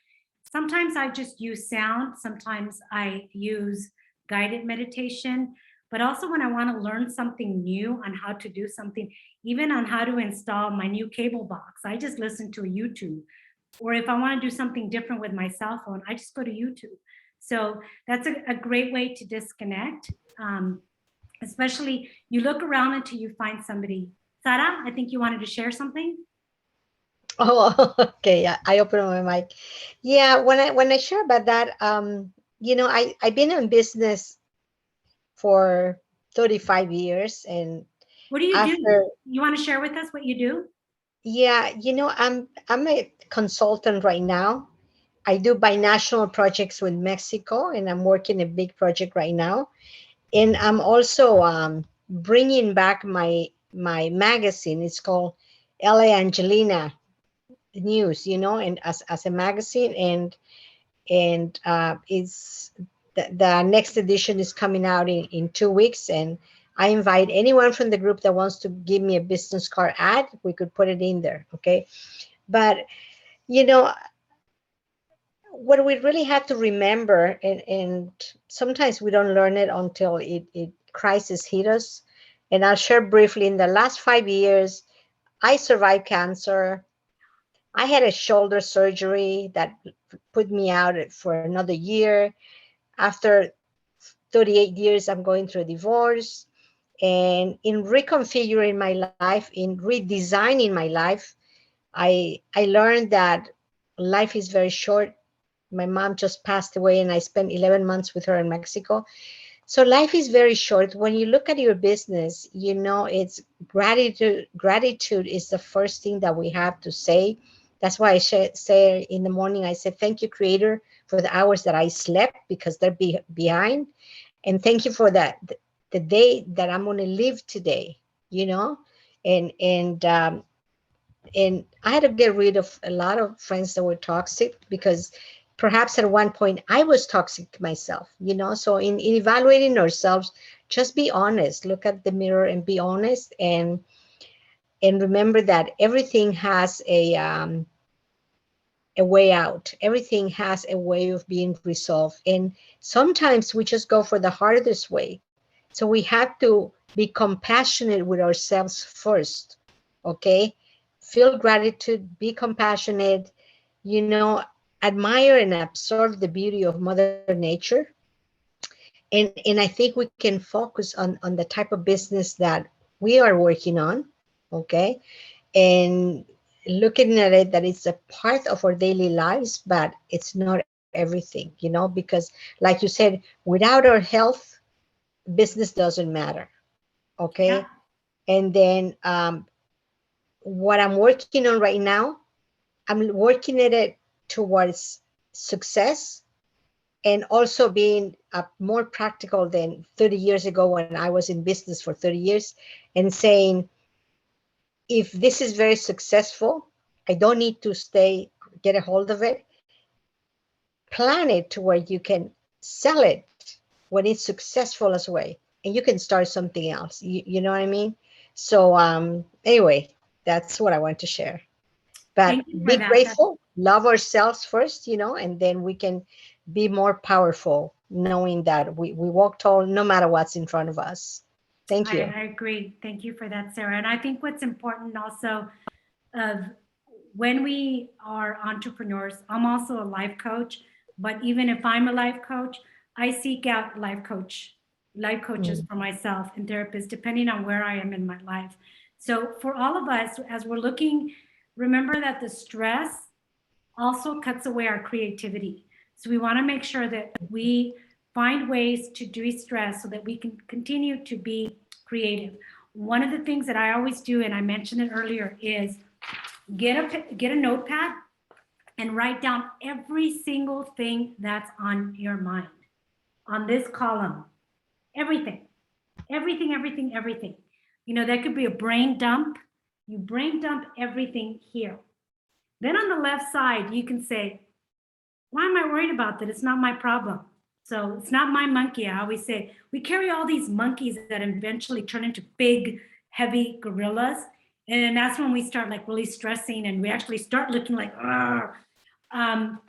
Sometimes I just use sound, sometimes I use guided meditation, but also when I want to learn something new on how to do something, even on how to install my new cable box, I just listen to a YouTube. Or if I want to do something different with my cell phone, I just go to YouTube. So that's a great way to disconnect. Especially you look around until you find somebody. Sara, I think you wanted to share something. Oh, okay. Yeah, I open my mic. Yeah, when I share about that, I've been in business for 35 years, and What do you after do? You want to share with us what you do? yeah, I'm a consultant right now. I do binational projects with Mexico, and I'm working a big project right now. And I'm also bringing back my magazine. It's called LA Angelina News, and as a magazine, and it's the next edition is coming out in 2 weeks, and I invite anyone from the group that wants to give me a business card ad. We could put it in there, okay? But what we really have to remember, and sometimes we don't learn it until it crisis hit us. And I'll share briefly. In the last 5 years, I survived cancer. I had a shoulder surgery that put me out for another year. After 38 years, I'm going through a divorce. And in reconfiguring my life, in redesigning my life, I learned that life is very short. My mom just passed away, and I spent 11 months with her in Mexico. So life is very short. When you look at your business, you know, it's gratitude. Gratitude is the first thing that we have to say. That's why I say in the morning, I say, thank you, Creator, for the hours that I slept because they're behind. And thank you for that, the day that I'm going to live today, you know? And and I had to get rid of a lot of friends that were toxic because perhaps at one point I was toxic myself, you know. So in evaluating ourselves, just be honest, look at the mirror and be honest, and remember that everything has a way out. Everything has a way of being resolved. And sometimes we just go for the hardest way. So we have to be compassionate with ourselves first. Okay. Feel gratitude, be compassionate, you know, admire and absorb the beauty of Mother Nature. And I think we can focus on the type of business that we are working on. Okay, and looking at it that it's a part of our daily lives, but it's not everything, you know, because like you said, without our health, business doesn't matter. Yeah. Okay. And then what I'm working on right now, I'm working at it towards success and also being more practical than 30 years ago when I was in business for 30 years and saying, if this is very successful, I don't need to get a hold of it. Plan it to where you can sell it when it's successful as well, and you can start something else. You know what I mean? So anyway, that's what I want to share. But Thank you for be that. grateful, love ourselves first, you know, and then we can be more powerful knowing that we walk tall no matter what's in front of us. Thank you. I agree. Thank you for that, Sarah. And I think what's important also of when we are entrepreneurs, I'm also a life coach, but even if I'm a life coach, I seek out life coaches Mm. for myself and therapists, depending on where I am in my life. So for all of us, as we're looking, remember that the stress also cuts away our creativity. So we want to make sure that we find ways to de-stress so that we can continue to be creative. One of the things that I always do, and I mentioned it earlier, is get a notepad and write down every single thing that's on your mind on this column. Everything, everything. You know, that could be a brain dump. You brain dump everything here. Then on the left side, you can say, why am I worried about that? It's not my problem. So it's not my monkey. I always say we carry all these monkeys that eventually turn into big, heavy gorillas. And that's when we start like really stressing and we actually start looking like, um,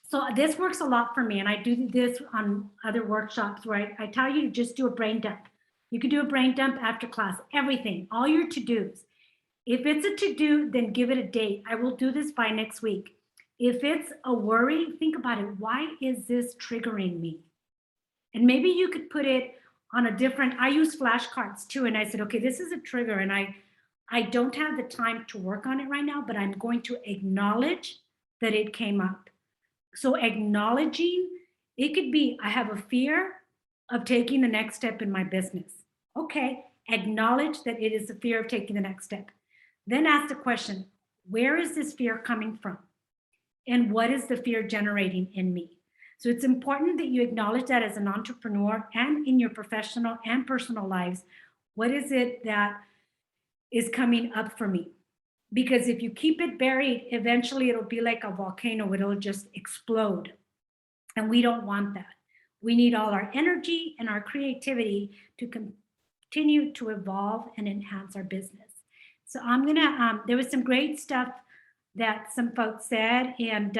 so this works a lot for me. And I do this on other workshops where I tell you to just do a brain dump. You can do a brain dump after class, everything, all your to-dos. If it's a to-do, then give it a date. I will do this by next week. If it's a worry, think about it. Why is this triggering me? And maybe you could put it on a different, I use flashcards too. And I said, okay, this is a trigger and I don't have the time to work on it right now, but I'm going to acknowledge that it came up. So acknowledging, it could be, I have a fear of taking the next step in my business. Okay, acknowledge that it is a fear of taking the next step. Then ask the question, where is this fear coming from? And what is the fear generating in me? So it's important that you acknowledge that as an entrepreneur and in your professional and personal lives. What is it that is coming up for me? Because if you keep it buried, eventually it'll be like a volcano, it'll just explode. And we don't want that. We need all our energy and our creativity to continue to evolve and enhance our business. So I'm gonna, there was some great stuff that some folks said, and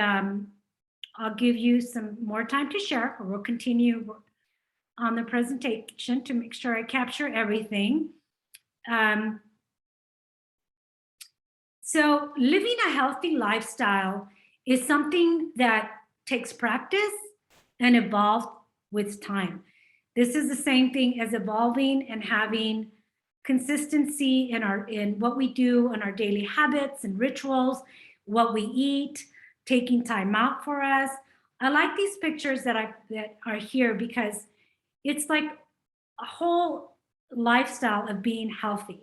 I'll give you some more time to share, or we'll continue on the presentation to make sure I capture everything. So living a healthy lifestyle is something that takes practice and evolves with time. This is the same thing as evolving and having consistency in what we do in our daily habits and rituals, what we eat, taking time out for us. I like these pictures that are here because It's like a whole lifestyle of being healthy,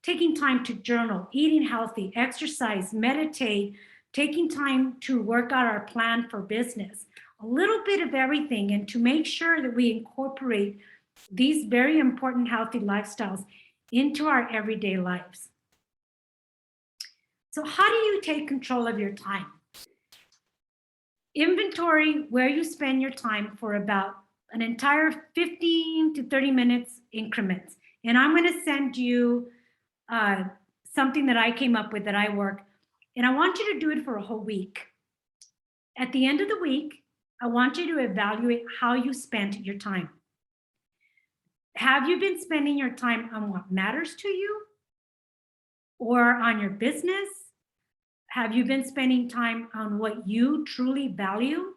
taking time to journal, eating healthy, exercise, meditate, taking time to work out our plan for business, a little bit of everything, and to make sure that we incorporate these very important healthy lifestyles into our everyday lives. So how do you take control of your time? Inventory where you spend your time for about an entire 15 to 30 minutes increments. And I'm going to send you something that I came up with that I work. And I want you to do it for a whole week. At the end of the week, I want you to evaluate how you spent your time. Have you been spending your time on what matters to you or on your business? Have you been spending time on what you truly value?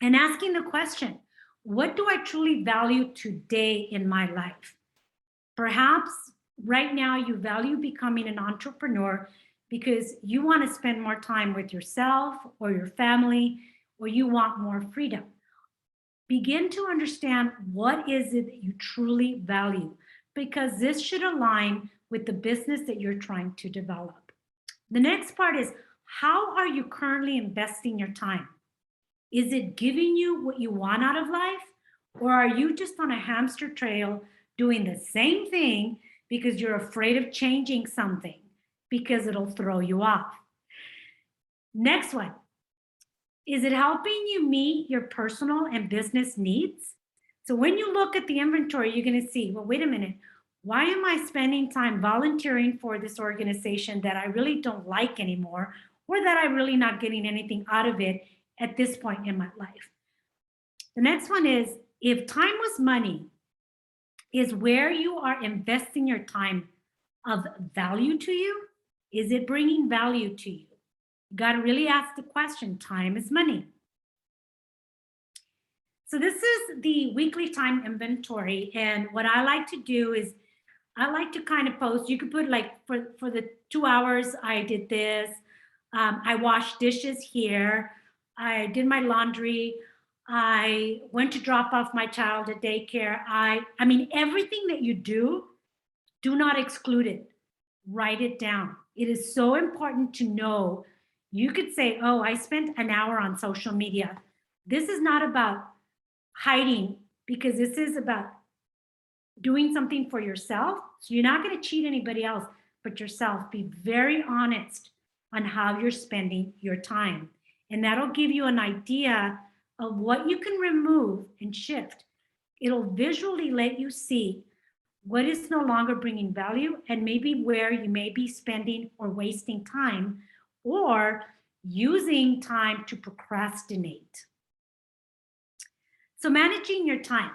And asking the question, what do I truly value today in my life? Perhaps right now you value becoming an entrepreneur because you want to spend more time with yourself or your family, or you want more freedom. Begin to understand what is it that you truly value, because this should align with the business that you're trying to develop. The next part is, how are you currently investing your time? Is it giving you what you want out of life? Or are you just on a hamster trail doing the same thing because you're afraid of changing something because it'll throw you off? Next one, is it helping you meet your personal and business needs? So when you look at the inventory, you're going to see, well, wait a minute, why am I spending time volunteering for this organization that I really don't like anymore, or that I'm really not getting anything out of it at this point in my life? The next one is, if time was money, is where you are investing your time of value to you? Is it bringing value to you? You got to really ask the question, time is money. So this is the weekly time inventory. And what I like to do is I like to kind of post, you could put like for the 2 hours, I did this. I washed dishes here. I did my laundry. I went to drop off my child at daycare. I mean, everything that you do not exclude it. Write it down. It is so important to know. You could say, oh, I spent an hour on social media. This is not about hiding, because this is about doing something for yourself. So you're not going to cheat anybody else but yourself. Be very honest on how you're spending your time. And that'll give you an idea of what you can remove and shift. It'll visually let you see what is no longer bringing value, and maybe where you may be spending or wasting time, or using time to procrastinate. So managing your time.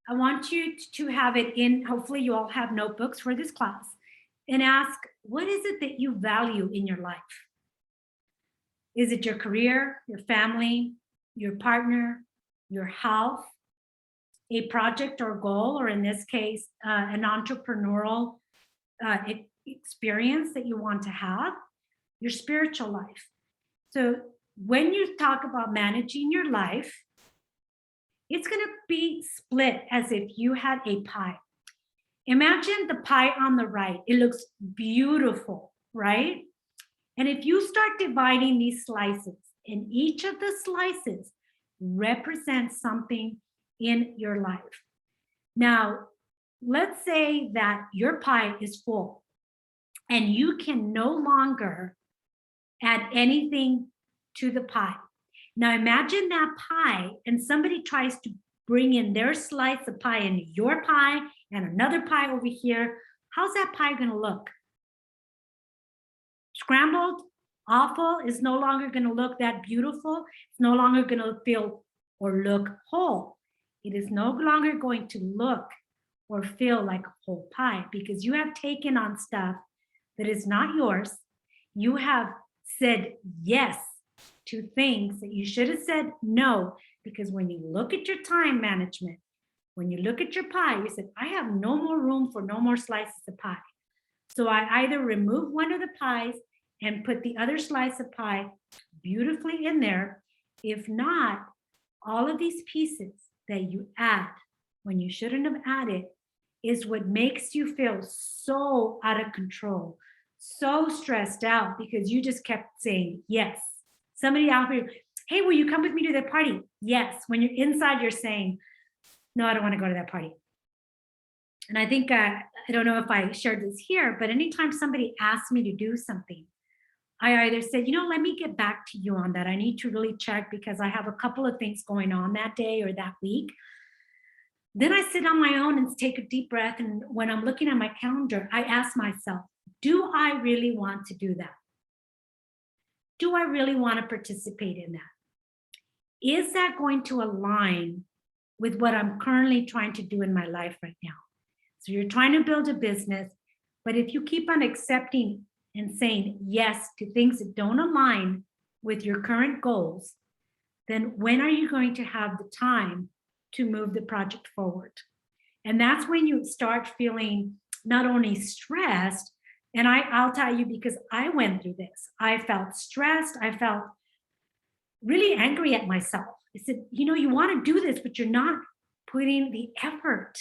I want you to have it in, hopefully you all have notebooks for this class, and ask, what is it that you value in your life? Is it your career, your family, your partner, your health, a project or goal, or in this case, an entrepreneurial experience that you want to have, your spiritual life? So when you talk about managing your life, it's going to be split as if you had a pie. Imagine the pie on the right. It looks beautiful, right? And if you start dividing these slices, and each of the slices represents something in your life. Now, let's say that your pie is full and you can no longer add anything to the pie. Now imagine that pie and somebody tries to bring in their slice of pie into your pie and another pie over here. How's that pie going to look? Scrambled, awful, is no longer going to look that beautiful. It's no longer going to feel or look whole. It is no longer going to look or feel like a whole pie, because you have taken on stuff that is not yours. You have said yes to things that you should have said no, because when you look at your time management, when you look at your pie, you said, I have no more room for no more slices of pie. So I either remove one of the pies and put the other slice of pie beautifully in there. If not, all of these pieces that you add when you shouldn't have added is what makes you feel so out of control, so stressed out because you just kept saying yes. Somebody out here, hey, will you come with me to that party? Yes. When you're inside, you're saying, no, I don't want to go to that party. And I think, I don't know if I shared this here, but anytime somebody asks me to do something, I either said, let me get back to you on that. I need to really check because I have a couple of things going on that day or that week. Then I sit on my own and take a deep breath. And when I'm looking at my calendar, I ask myself, do I really want to do that? Do I really want to participate in that? Is that going to align with what I'm currently trying to do in my life right now? So you're trying to build a business, but if you keep on accepting and saying yes to things that don't align with your current goals, then when are you going to have the time to move the project forward? And that's when you start feeling not only stressed, and I'll tell you because I went through this. I felt stressed. I felt really angry at myself. I said, you want to do this, but you're not putting the effort.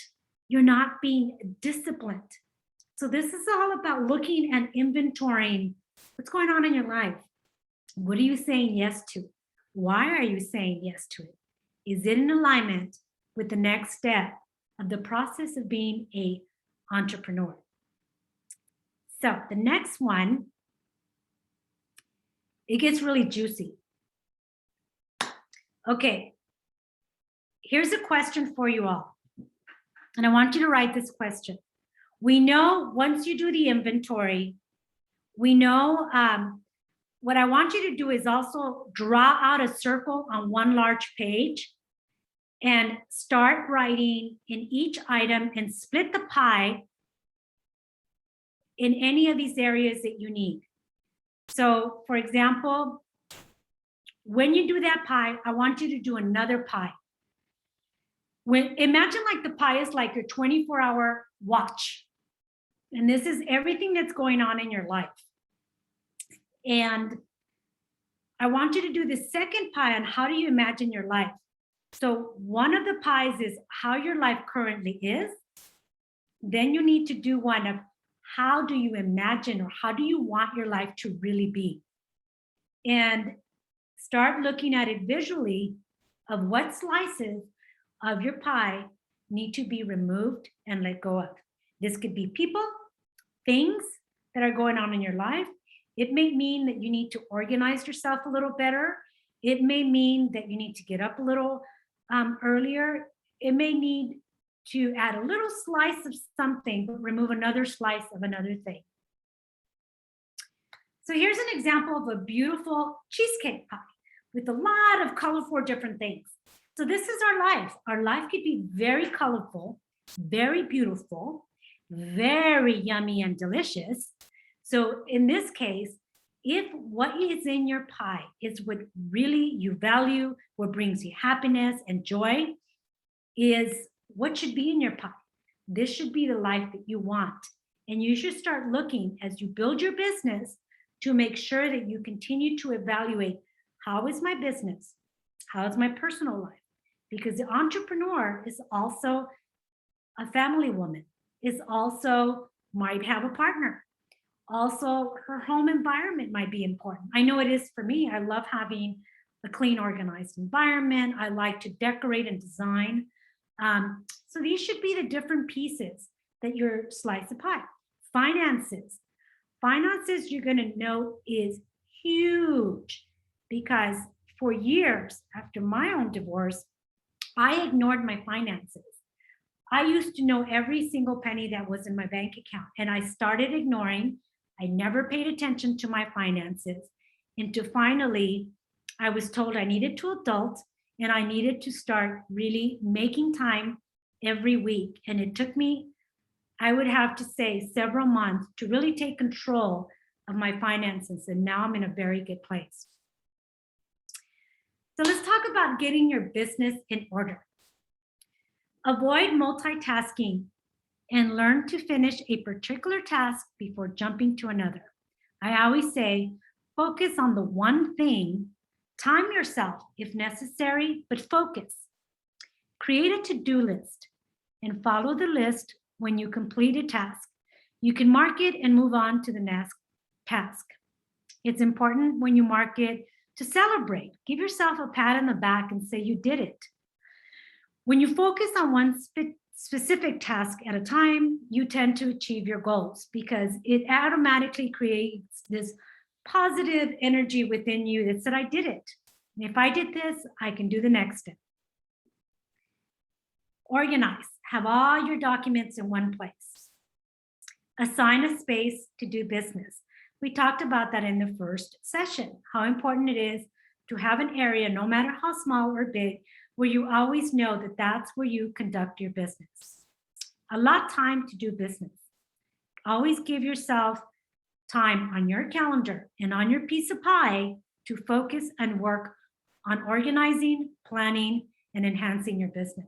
You're not being disciplined. So this is all about looking and inventorying what's going on in your life. What are you saying yes to? Why are you saying yes to it? Is it in alignment with the next step of the process of being an entrepreneur? So the next one, it gets really juicy. Okay, here's a question for you all. And I want you to write this question. We know once you do the inventory, we know what I want you to do is also draw out a circle on one large page and start writing in each item and split the pie in any of these areas that you need. So for example, when you do that pie, I want you to do another pie. Imagine like the pie is like your 24-hour watch. And this is everything that's going on in your life. And I want you to do the second pie on how do you imagine your life. So one of the pies is how your life currently is. Then you need to do one of how do you imagine or how do you want your life to really be? And start looking at it visually of what slices of your pie need to be removed and let go of. This could be people, things that are going on in your life. It may mean that you need to organize yourself a little better. It may mean that you need to get up a little earlier. It may need to add a little slice of something, but remove another slice of another thing. So here's an example of a beautiful cheesecake pie with a lot of colorful different things. So this is our life. Our life could be very colorful, very beautiful, very yummy and delicious. So in this case, if what is in your pie is what really you value, what brings you happiness and joy, is what should be in your pie. This should be the life that you want. And you should start looking as you build your business to make sure that you continue to evaluate, how is my business? How is my personal life? Because the entrepreneur is also a family woman, is also might have a partner. Also, her home environment might be important. I know it is for me. I love having a clean, organized environment. I like to decorate and design. So these should be the different pieces that your slice of pie. Finances. Finances, you're going to know, is huge because for years after my own divorce, I ignored my finances. I used to know every single penny that was in my bank account, and I started ignoring. I never paid attention to my finances until finally I was told I needed to adult and I needed to start really making time every week. And it took me, I would have to say, several months to really take control of my finances. And now I'm in a very good place. So let's talk about getting your business in order. Avoid multitasking and learn to finish a particular task before jumping to another. I always say, focus on the one thing, time yourself if necessary, but focus. Create a to-do list and follow the list. When you complete a task, you can mark it and move on to the next task. It's important when you mark it to celebrate. Give yourself a pat on the back and say you did it. When you focus on one specific task at a time, you tend to achieve your goals because it automatically creates this positive energy within you that said, I did it. And if I did this, I can do the next step. Organize. Have all your documents in one place. Assign a space to do business. We talked about that in the first session, how important it is to have an area, no matter how small or big, where you always know that that's where you conduct your business. Allot time to do business. Always give yourself time on your calendar and on your piece of pie to focus and work on organizing, planning, and enhancing your business.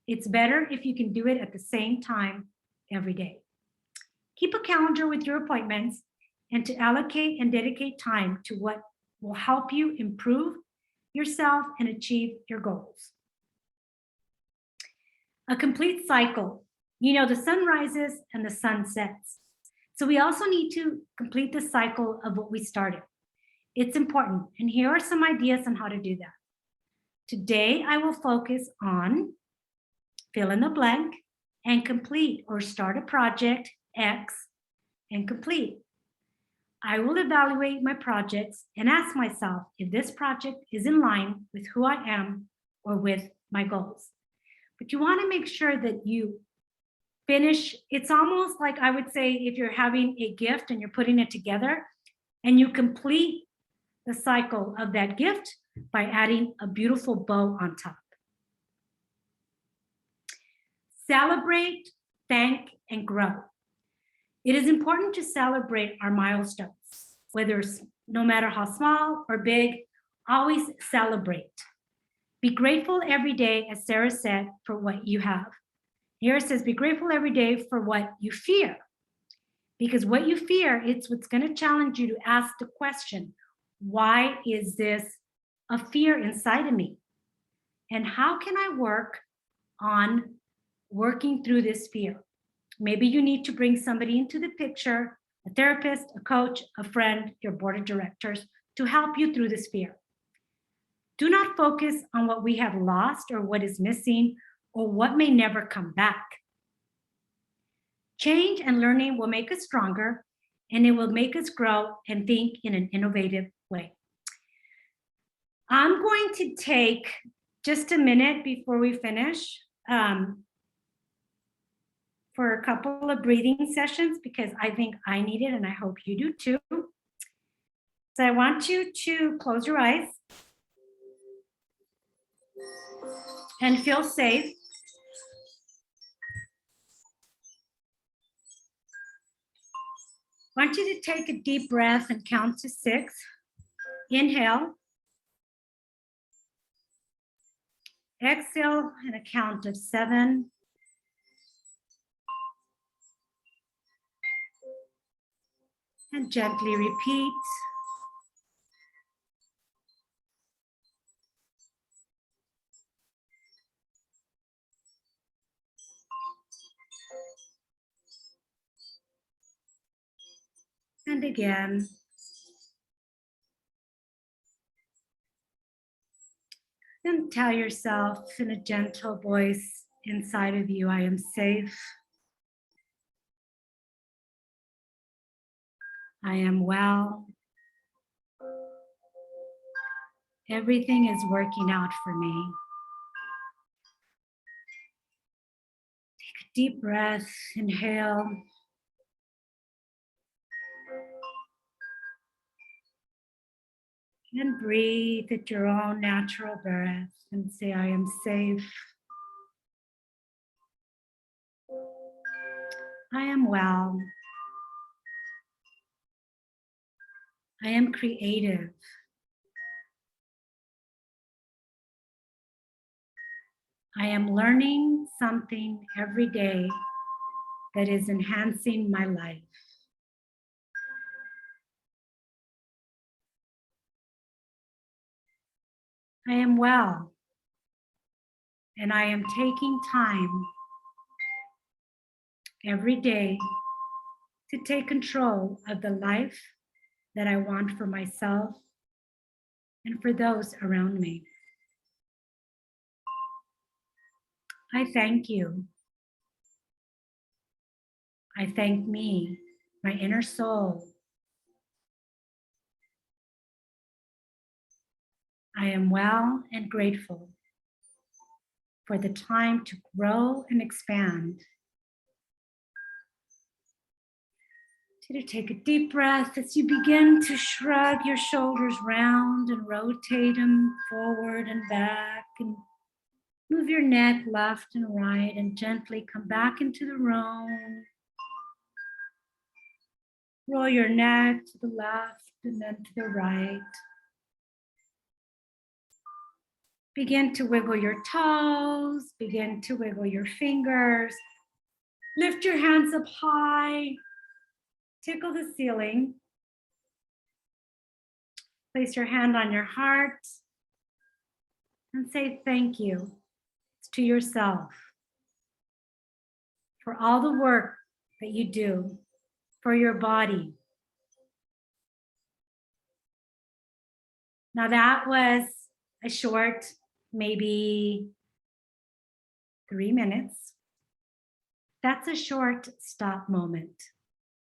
It's better if you can do it at the same time every day. Keep a calendar with your appointments and to allocate and dedicate time to what will help you improve yourself and achieve your goals. A complete cycle. You know, the sun rises and the sun sets. So we also need to complete the cycle of what we started. It's important. And here are some ideas on how to do that. Today, I will focus on fill in the blank and complete or start a project X and complete. I will evaluate my projects and ask myself if this project is in line with who I am or with my goals. But you want to make sure that you finish. It's almost like, I would say, if you're having a gift and you're putting it together and you complete the cycle of that gift by adding a beautiful bow on top. Celebrate, thank, and grow. It is important to celebrate our milestones, whether no matter how small or big, always celebrate. Be grateful every day, as Sarah said, for what you have. Here it says, be grateful every day for what you fear. Because what you fear, it's what's going to challenge you to ask the question, why is this a fear inside of me? And how can I work on working through this fear? Maybe you need to bring somebody into the picture, a therapist, a coach, a friend, your board of directors, to help you through this fear. Do not focus on what we have lost or what is missing or what may never come back. Change and learning will make us stronger, and it will make us grow and think in an innovative way. I'm going to take just a minute before we finish for a couple of breathing sessions because I think I need it and I hope you do too. So I want you to close your eyes and feel safe. I want you to take a deep breath and count to 6. Inhale. Exhale and a count of 7. And gently repeat. And again. Then tell yourself in a gentle voice inside of you, I am safe. I am well. Everything is working out for me. Take a deep breath, inhale. And breathe at your own natural breath and say, I am safe. I am well. I am creative. I am learning something every day that is enhancing my life. I am well. And I am taking time every day to take control of the life that I want for myself and for those around me. I thank you. I thank me, my inner soul. I am well and grateful for the time to grow and expand. To take a deep breath as you begin to shrug your shoulders round and rotate them forward and back, and move your neck left and right and gently come back into the room. Roll your neck to the left and then to the right. Begin to wiggle your toes, begin to wiggle your fingers. Lift your hands up high, tickle the ceiling. Place your hand on your heart and say thank you to yourself for all the work that you do for your body. Now that was a short, maybe 3 minutes. That's a short stop moment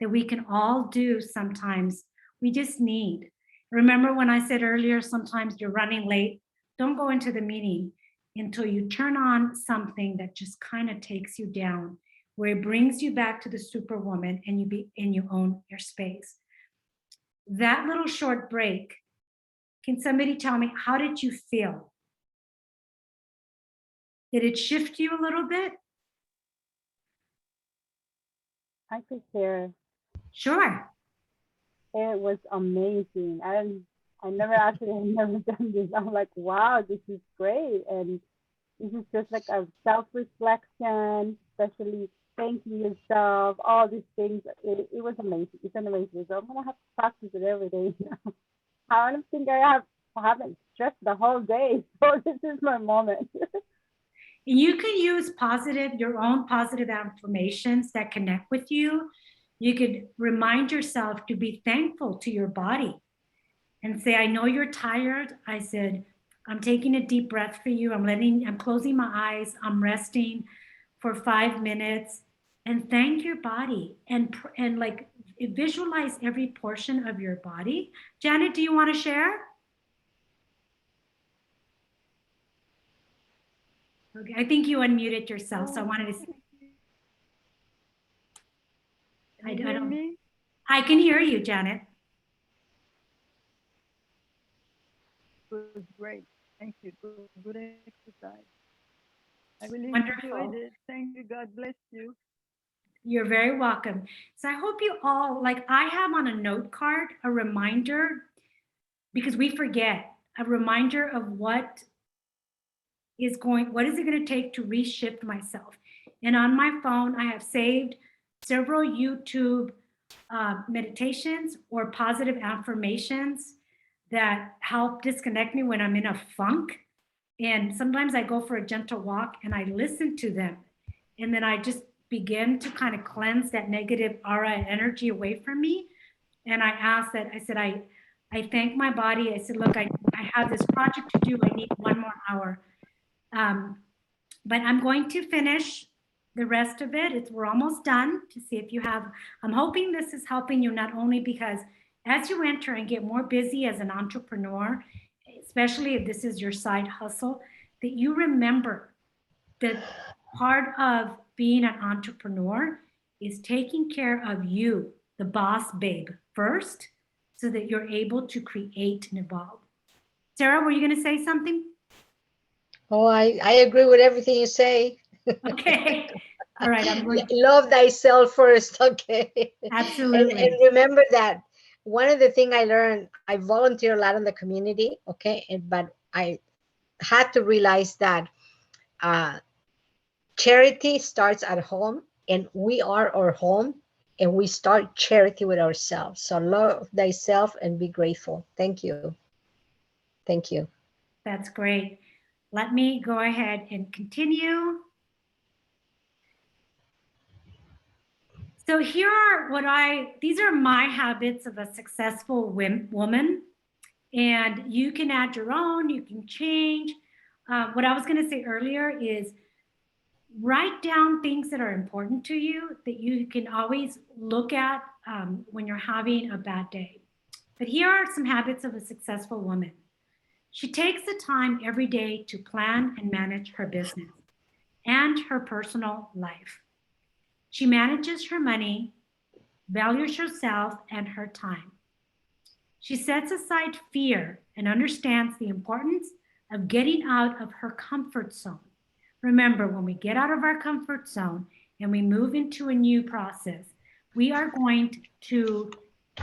that we can all do sometimes. We just need. Remember when I said earlier, sometimes you're running late, don't go into the meeting until you turn on something that just kind of takes you down, where it brings you back to the superwoman and you own your space. That little short break, can somebody tell me, how did you feel? Did it shift you a little bit? I could share. Sure. It was amazing. I never actually have never done this. I'm like, wow, this is great. And this is just like a self-reflection, especially thanking yourself, all these things. It was amazing. It's an amazing. So I'm gonna have to practice it every day now. I don't think I haven't stressed the whole day. So this is my moment. You can use your own positive affirmations that connect with you. You could remind yourself to be thankful to your body and say, I know you're tired. I said, I'm taking a deep breath for you. I'm closing my eyes. I'm resting for 5 minutes, and thank your body and like visualize every portion of your body. Janet, do you want to share? Okay, I think you unmuted yourself, so I wanted to. I don't. I can hear you, Janet. It was great. Thank you. Good exercise. I really Wonderful. enjoyed it. Thank you. God bless you. You're very welcome. So I hope you all, like I have on a note card, a reminder, because we forget, a reminder of what is it going to take to reshift myself. And on my phone, I have saved several YouTube meditations or positive affirmations that help disconnect me when I'm in a funk. And sometimes I go for a gentle walk and I listen to them. And then I just begin to kind of cleanse that negative aura and energy away from me. And I said, I thank my body. I said, look, I have this project to do. I need 1 more hour. But I'm going to finish the rest of it. We're almost done to see if you have, I'm hoping this is helping you not only because as you enter and get more busy as an entrepreneur, especially if this is your side hustle, that you remember that part of being an entrepreneur is taking care of you, the boss babe, first, so that you're able to create and evolve. Sarah, were you going to say something? Oh, I agree with everything you say. Okay. All right. I'm going Love thyself first. Okay. Absolutely. And remember that one of the things I learned, I volunteer a lot in the community. Okay. But I had to realize that charity starts at home, and we are our home, and we start charity with ourselves. So love thyself and be grateful. Thank you. Thank you. That's great. Let me go ahead and continue. So here are these are my habits of a successful woman. And you can add your own, you can change. What I was gonna say earlier is write down things that are important to you that you can always look at when you're having a bad day. But here are some habits of a successful woman. She takes the time every day to plan and manage her business and her personal life. She manages her money, values herself and her time. She sets aside fear and understands the importance of getting out of her comfort zone. Remember, when we get out of our comfort zone and we move into a new process, we are going to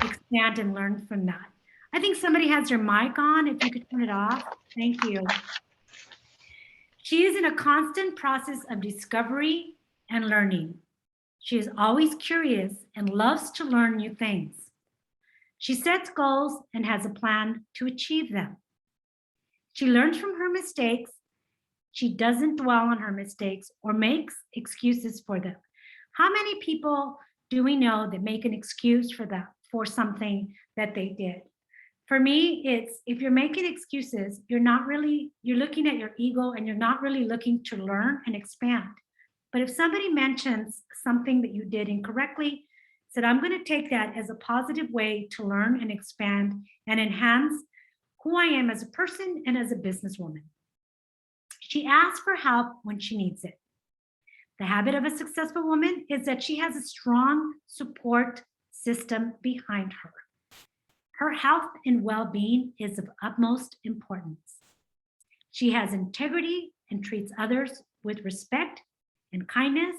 expand and learn from that. I think somebody has their mic on. If you could turn it off. Thank you. She is in a constant process of discovery and learning. She is always curious and loves to learn new things. She sets goals and has a plan to achieve them. She learns from her mistakes. She doesn't dwell on her mistakes or makes excuses for them. How many people do we know that make an excuse for something that they did? For me, it's if you're making excuses, you're looking at your ego and you're not really looking to learn and expand. But if somebody mentions something that you did incorrectly, said, I'm going to take that as a positive way to learn and expand and enhance who I am as a person and as a businesswoman. She asks for help when she needs it. The habit of a successful woman is that she has a strong support system behind her. Her health and well-being is of utmost importance. She has integrity and treats others with respect and kindness.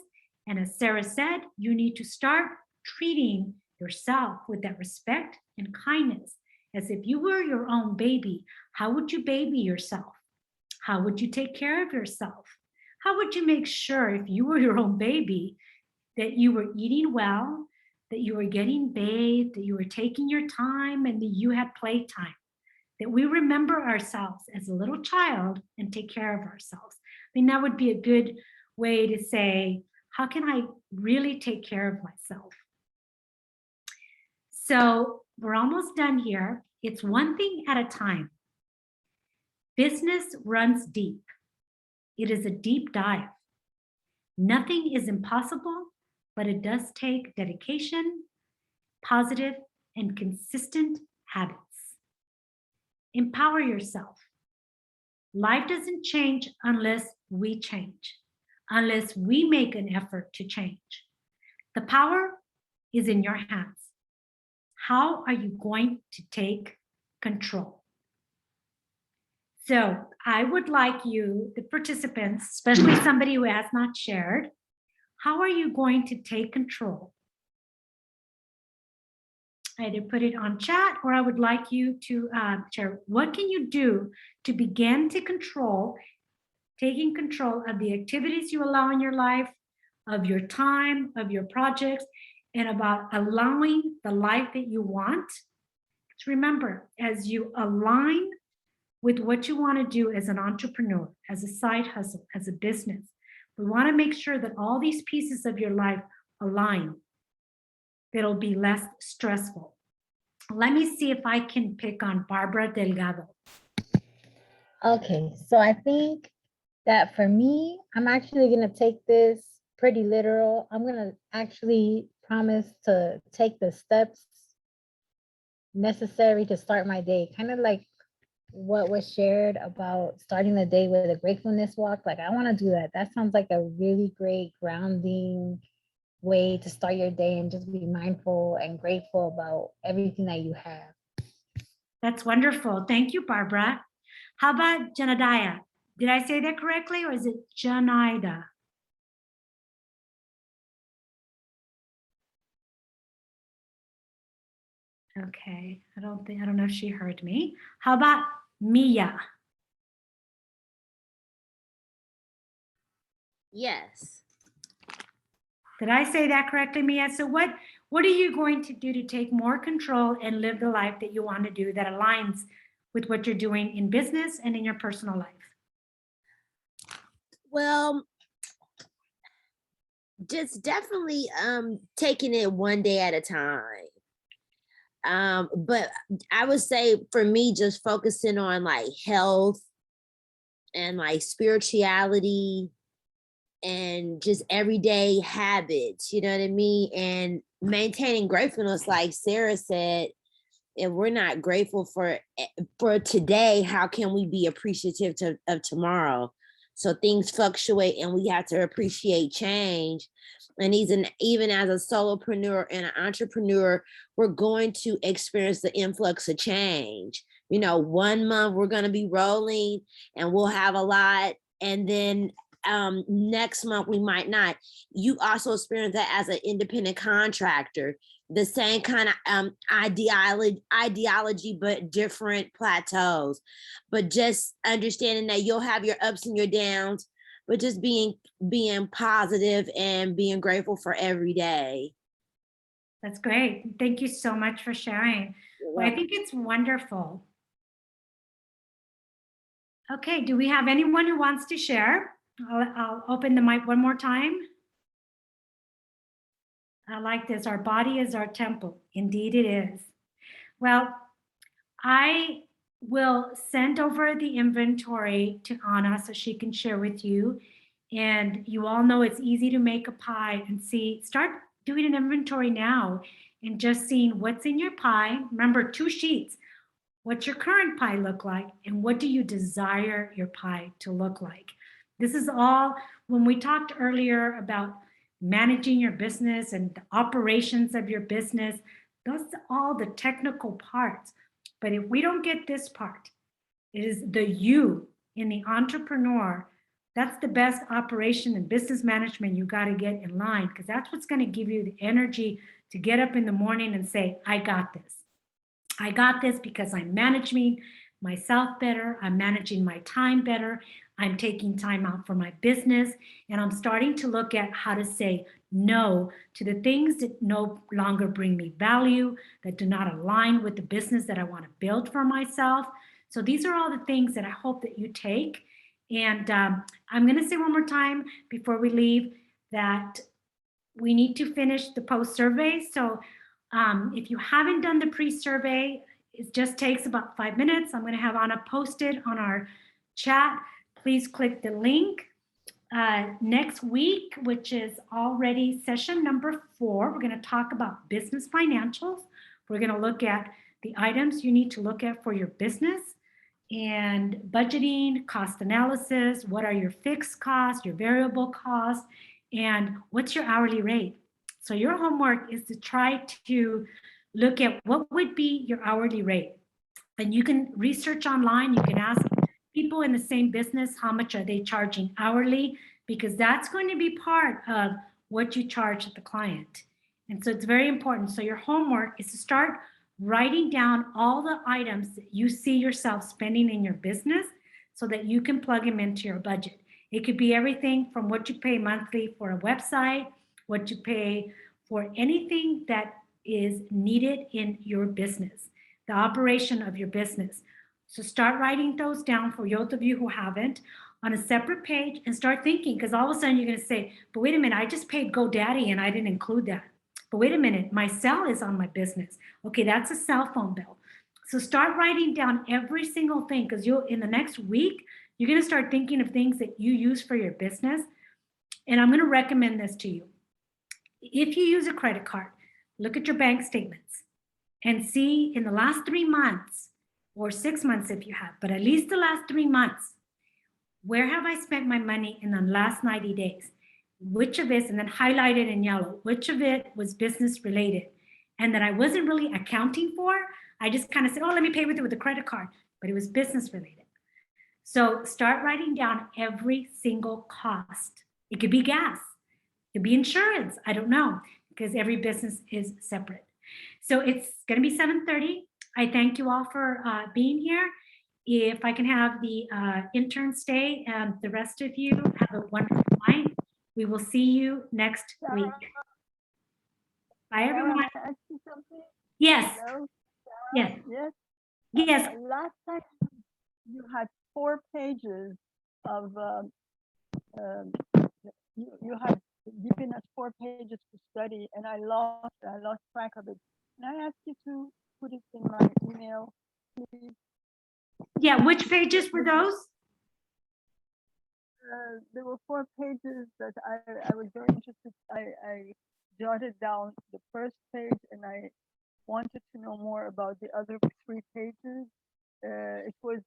And as Sarah said, you need to start treating yourself with that respect and kindness. As if you were your own baby, how would you baby yourself? How would you take care of yourself? How would you make sure if you were your own baby that you were eating well, that you were getting bathed, that you were taking your time and that you had playtime, that we remember ourselves as a little child and take care of ourselves? I mean, that would be a good way to say, how can I really take care of myself? So we're almost done here. It's one thing at a time. Business runs deep. It is a deep dive. Nothing is impossible, but it does take dedication, positive and consistent habits. Empower yourself. Life doesn't change unless we change, unless we make an effort to change. The power is in your hands. How are you going to take control? So I would like you, the participants, especially somebody who has not shared, how are you going to take control? Either put it on chat or I would like you to share. What can you do to begin to taking control of the activities you allow in your life, of your time, of your projects, and about allowing the life that you want? So remember, as you align with what you want to do as an entrepreneur, as a side hustle, as a business, we want to make sure that all these pieces of your life align. It'll be less stressful. Let me see if I can pick on Barbara Delgado. Okay, so I think that for me, I'm actually going to take this pretty literal. I'm going to actually promise to take the steps necessary to start my day, kind of like what was shared about starting the day with a gratefulness walk. Like I want to do that. That sounds like a really great grounding way to start your day and just be mindful and grateful about everything that you have. That's wonderful. Thank you, Barbara. How about Janadiah? Did I say that correctly or is it Janida? Okay, I don't know if she heard me. How about Mia? Yes. Did I say that correctly, Mia? So what are you going to do to take more control and live the life that you want to do that aligns with what you're doing in business and in your personal life? Well, just definitely taking it one day at a time. But I would say for me, just focusing on like health and like spirituality and just everyday habits, you know what I mean? And maintaining gratefulness, like Sarah said, if we're not grateful for today, how can we be appreciative of tomorrow? So things fluctuate and we have to appreciate change. And even as a solopreneur and an entrepreneur, we're going to experience the influx of change. You know, 1 month we're going to be rolling and we'll have a lot. And then next month we might not. You also experience that as an independent contractor, the same kind of ideology, but different plateaus. But just understanding that you'll have your ups and your downs, but just being positive and being grateful for every day. That's great. Thank you so much for sharing. Well, I think it's wonderful. Okay, do we have anyone who wants to share? I'll open the mic one more time. I like this. Our body is our temple. Indeed it is. Well, I will send over the inventory to Anna so she can share with you. And you all know it's easy to make a pie and start doing an inventory now and just seeing what's in your pie. Remember, 2 sheets. What's your current pie look like? And what do you desire your pie to look like? This is all, when we talked earlier about managing your business and the operations of your business, those are all the technical parts. But if we don't get this part, it is the you in the entrepreneur. That's the best operation and business management you got to get in line, because that's what's going to give you the energy to get up in the morning and say, I got this. I got this because I'm managing myself better. I'm managing my time better. I'm taking time out for my business. And I'm starting to look at how to say no to the things that no longer bring me value, that do not align with the business that I want to build for myself. So these are all the things that I hope that you take. And I'm going to say one more time before we leave that we need to finish the post survey. So if you haven't done the pre-survey, it just takes about 5 minutes. I'm going to have Anna post it on our chat. Please click the link. Next week, which is already session number 4, we're going to talk about business financials. We're going to look at the items you need to look at for your business and budgeting, cost analysis, what are your fixed costs, your variable costs, and what's your hourly rate. So your homework is to try to look at what would be your hourly rate. And you can research online, you can ask people in the same business, how much are they charging hourly? Because that's going to be part of what you charge the client. And so it's very important. So your homework is to start writing down all the items that you see yourself spending in your business so that you can plug them into your budget. It could be everything from what you pay monthly for a website, what you pay for anything that is needed in your business, the operation of your business. So start writing those down for those of you who haven't on a separate page and start thinking, because all of a sudden you're going to say, but wait a minute, I just paid GoDaddy and I didn't include that. But wait a minute, my cell is on my business. Okay, that's a cell phone bill. So start writing down every single thing, because you'll, in the next week, you're going to start thinking of things that you use for your business. And I'm going to recommend this to you. If you use a credit card, look at your bank statements and see in the last 3 months or 6 months if you have, but at least the last 3 months, where have I spent my money in the last 90 days? Which of it, and then highlight it in yellow, which of it was business related and that I wasn't really accounting for? I just kind of said, oh, let me pay with it with a credit card, but it was business related. So start writing down every single cost. It could be gas, it could be insurance, I don't know, because every business is separate. So it's going to be 7:30. I thank you all for being here. If I can have the intern stay and the rest of you have a wonderful night. We will see you next week. Bye, everyone. Can I ask you something? Yes. Hello? Yes. Yes. Yes. Last time you had 4 pages of you have given us 4 pages to study, and I lost track of it. Can I ask you to put it in my email, please? Yeah, which pages were those? There were 4 pages that I was very interested. I jotted down the first page, and I wanted to know more about the other 3 pages. It was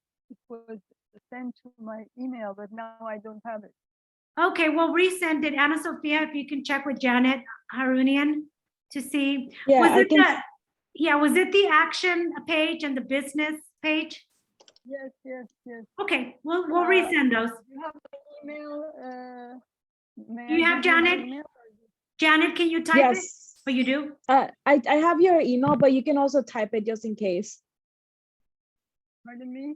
sent to my email, but now I don't have it. Okay, well, resend it. Anna Sophia, if you can check with Janet Harunian to see. Yeah, Was I it can. was it the action page and the business page? Yes, yes, yes. Okay, we'll resend those. You have my email. May You I have give you my Janet? email? Janet, can you type it? Yes. Oh, you do? I have your email, but you can also type it just in case. Pardon me?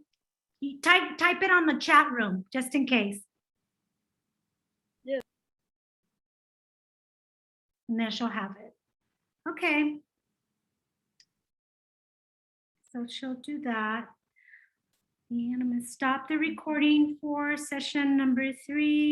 You type it on the chat room, just in case. Yes. And then she'll have it. Okay. So she'll do that. And I'm gonna stop the recording for session number 3.